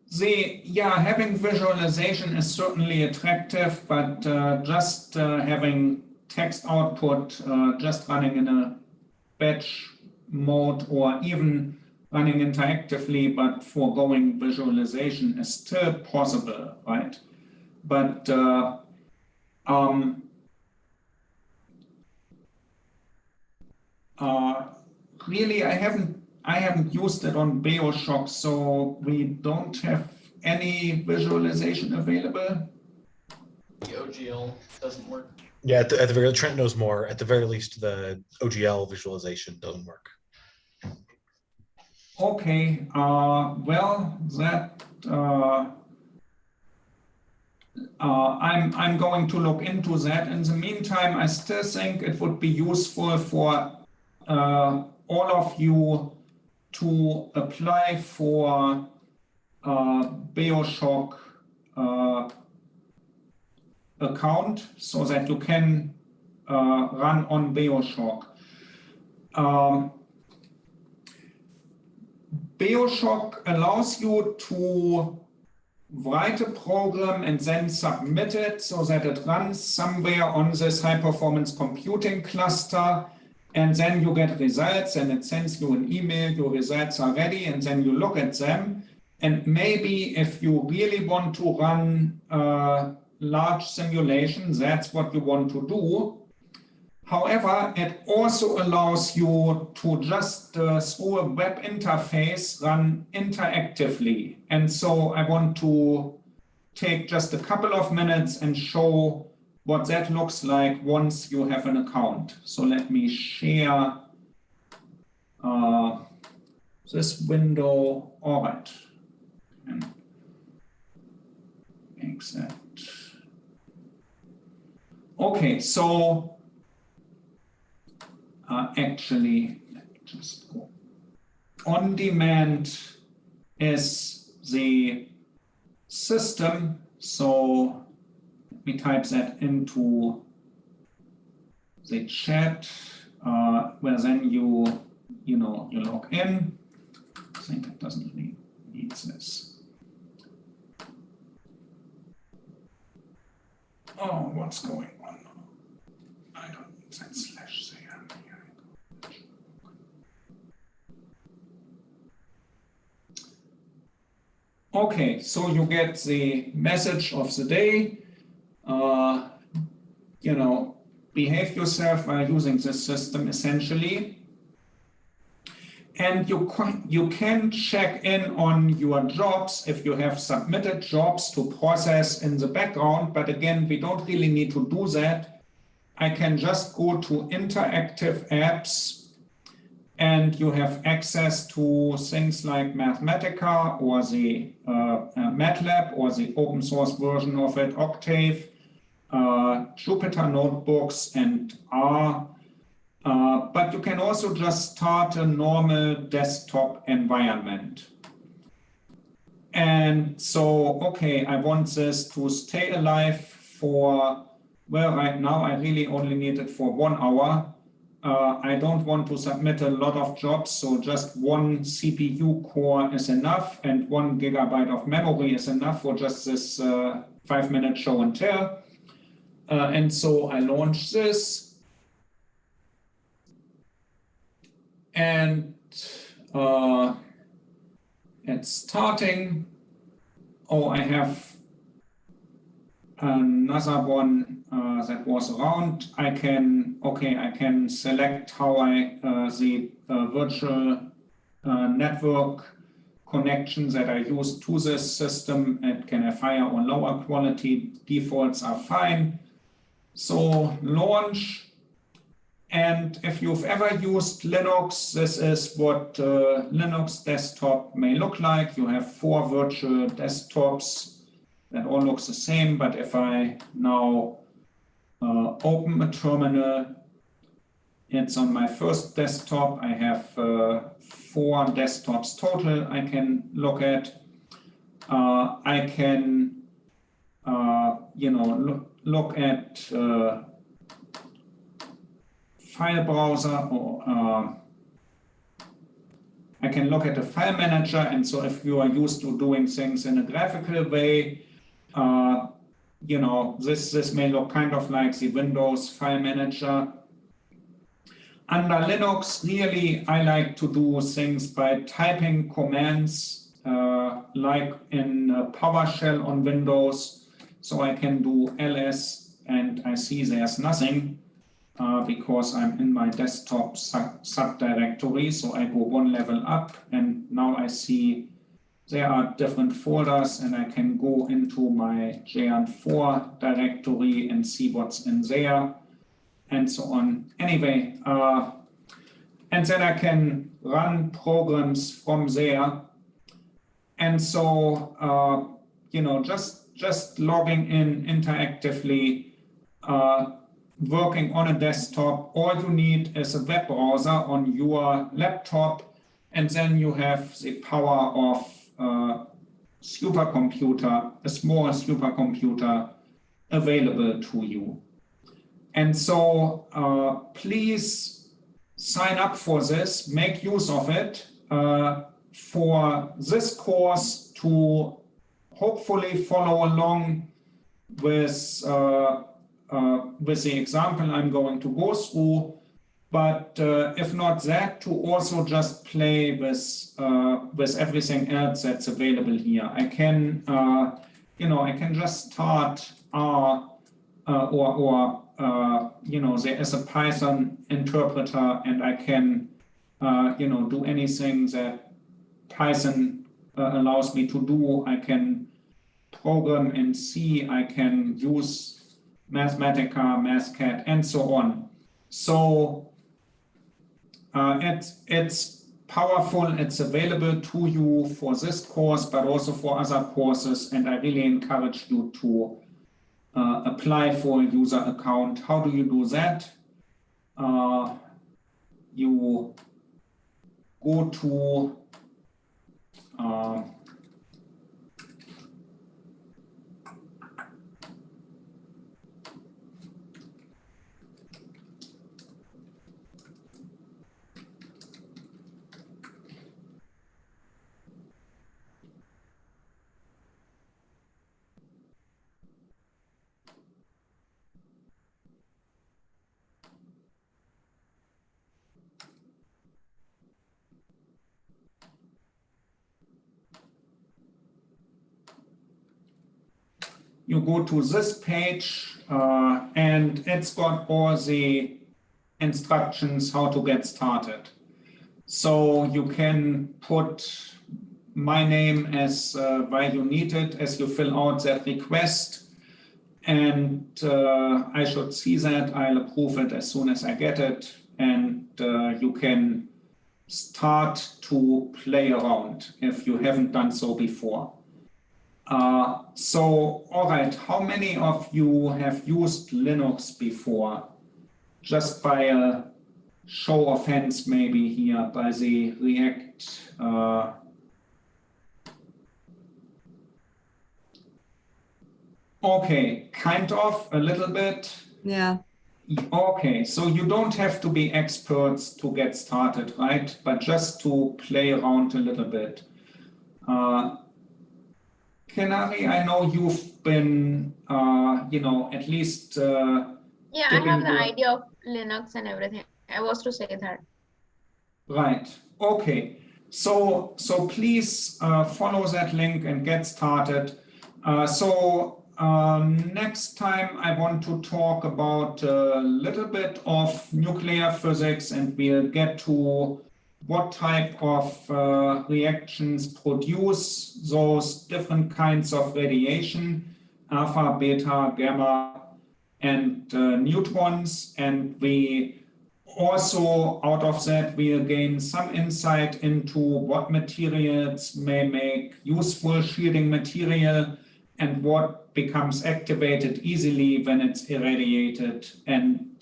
Having visualization is certainly attractive, but just having text output, just running in a batch mode or even running interactively, but foregoing visualization is still possible, right? But really, I haven't used it on BioShock, so we don't have any visualization available. The OGL doesn't work. Yeah, at the very Trent knows more. At the very least, the OGL visualization doesn't work. Okay. Well, that I'm going to look into that. In the meantime, I still think it would be useful for all of you to apply for BioShock account so that you can run on BioShock. BioShock allows you to write a program and then submit it so that it runs somewhere on this high-performance computing cluster. And then you get results and it sends you an email, your results are ready, and then you look at them. And maybe if you really want to run large simulations, that's what you want to do. However, it also allows you to just through a web interface run interactively. And so I want to take just a couple of minutes and show what that looks like once you have an account. So let me share this window. All right. And make that. Okay, so actually, let me just go. On demand is the system. So let me type that into the chat, where then you log in. I think it doesn't need this. Oh, what's going on? I don't need that slash there. Okay, so you get the message of the day. Behave yourself while using this system essentially. And you can check in on your jobs if you have submitted jobs to process in the background. But again, we don't really need to do that. I can just go to interactive apps and you have access to things like Mathematica or the MATLAB or the open source version of it, Octave, Jupyter Notebooks and R. But you can also just start a normal desktop environment. And so, okay, I want this to stay alive for, well, right now I really only need it for 1 hour. I don't want to submit a lot of jobs, so just one CPU core is enough and 1 gigabyte of memory is enough for just this 5-minute show and tell. And so I launch this. And it's starting. Oh, I have another one that was around. I can select how the virtual network connections that I use to this system. It can have higher or lower quality. Defaults are fine. So launch. And if you've ever used Linux, this is what Linux desktop may look like. You have 4 virtual desktops that all looks the same. But if I now open a terminal, it's on my first desktop. I have 4 desktops total I can look at. I can, look at file browser, or I can look at the file manager. And so if you are used to doing things in a graphical way, this may look kind of like the Windows file manager. Under Linux, really, I like to do things by typing commands, like in PowerShell on Windows. So I can do ls, and I see there's nothing. Because I'm in my desktop subdirectory, so I go 1 level up, and now I see there are different folders, and I can go into my GERT4 directory and see what's in there, and so on. Anyway, and then I can run programs from there. And so, just logging in interactively, working on a desktop, all you need is a web browser on your laptop, and then you have the power of supercomputer, a small supercomputer available to you. And so please sign up for this, make use of it for this course to hopefully follow along with the example I'm going to go through. But if not that, to also just play with everything else that's available here. I can, I can just start R there is a Python interpreter, and I can, do anything that Python allows me to do. I can program in C. I can use Mathematica, MathCAD, and so on. So it's powerful. It's available to you for this course, but also for other courses. And I really encourage you to apply for a user account. How do you do that? You go to you go to this page, and it's got all the instructions how to get started. So you can put my name as why you need it as you fill out that request. And I should see that. I'll approve it as soon as I get it. And you can start to play around if you haven't done so before. All right, how many of you have used Linux before? Just by a show of hands, maybe here by the React. Okay, kind of, a little bit. Yeah. Okay, so you don't have to be experts to get started, right? But just to play around a little bit. Kenari, I know you've been, at least. Yeah, I have the idea of Linux and everything. I was to say that. Right. Okay. So please follow that link and get started. Next time I want to talk about a little bit of nuclear physics, and we'll get to what type of reactions produce those different kinds of radiation, alpha, beta, gamma, and neutrons. And we also, out of that, we'll gain some insight into what materials may make useful shielding material and what becomes activated easily when it's irradiated. And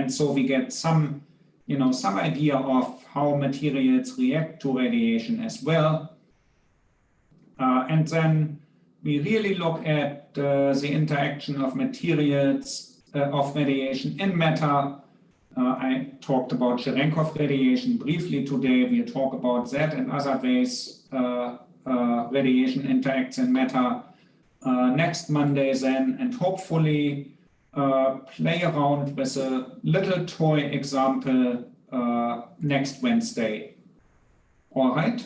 so we get some idea of how materials react to radiation as well. And then we really look at the interaction of materials, of radiation in matter. I talked about Cherenkov radiation briefly today. We'll talk about that and other ways radiation interacts in matter next Monday then, and hopefully play around with a little toy example next Wednesday. All right.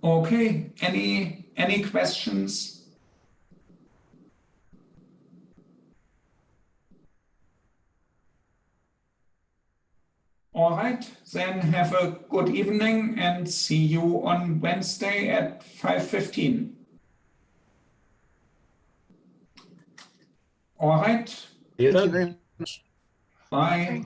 Okay. Any questions? All right. Then have a good evening and see you on Wednesday at 5:15. All right. See you Thank you then. very much. Bye.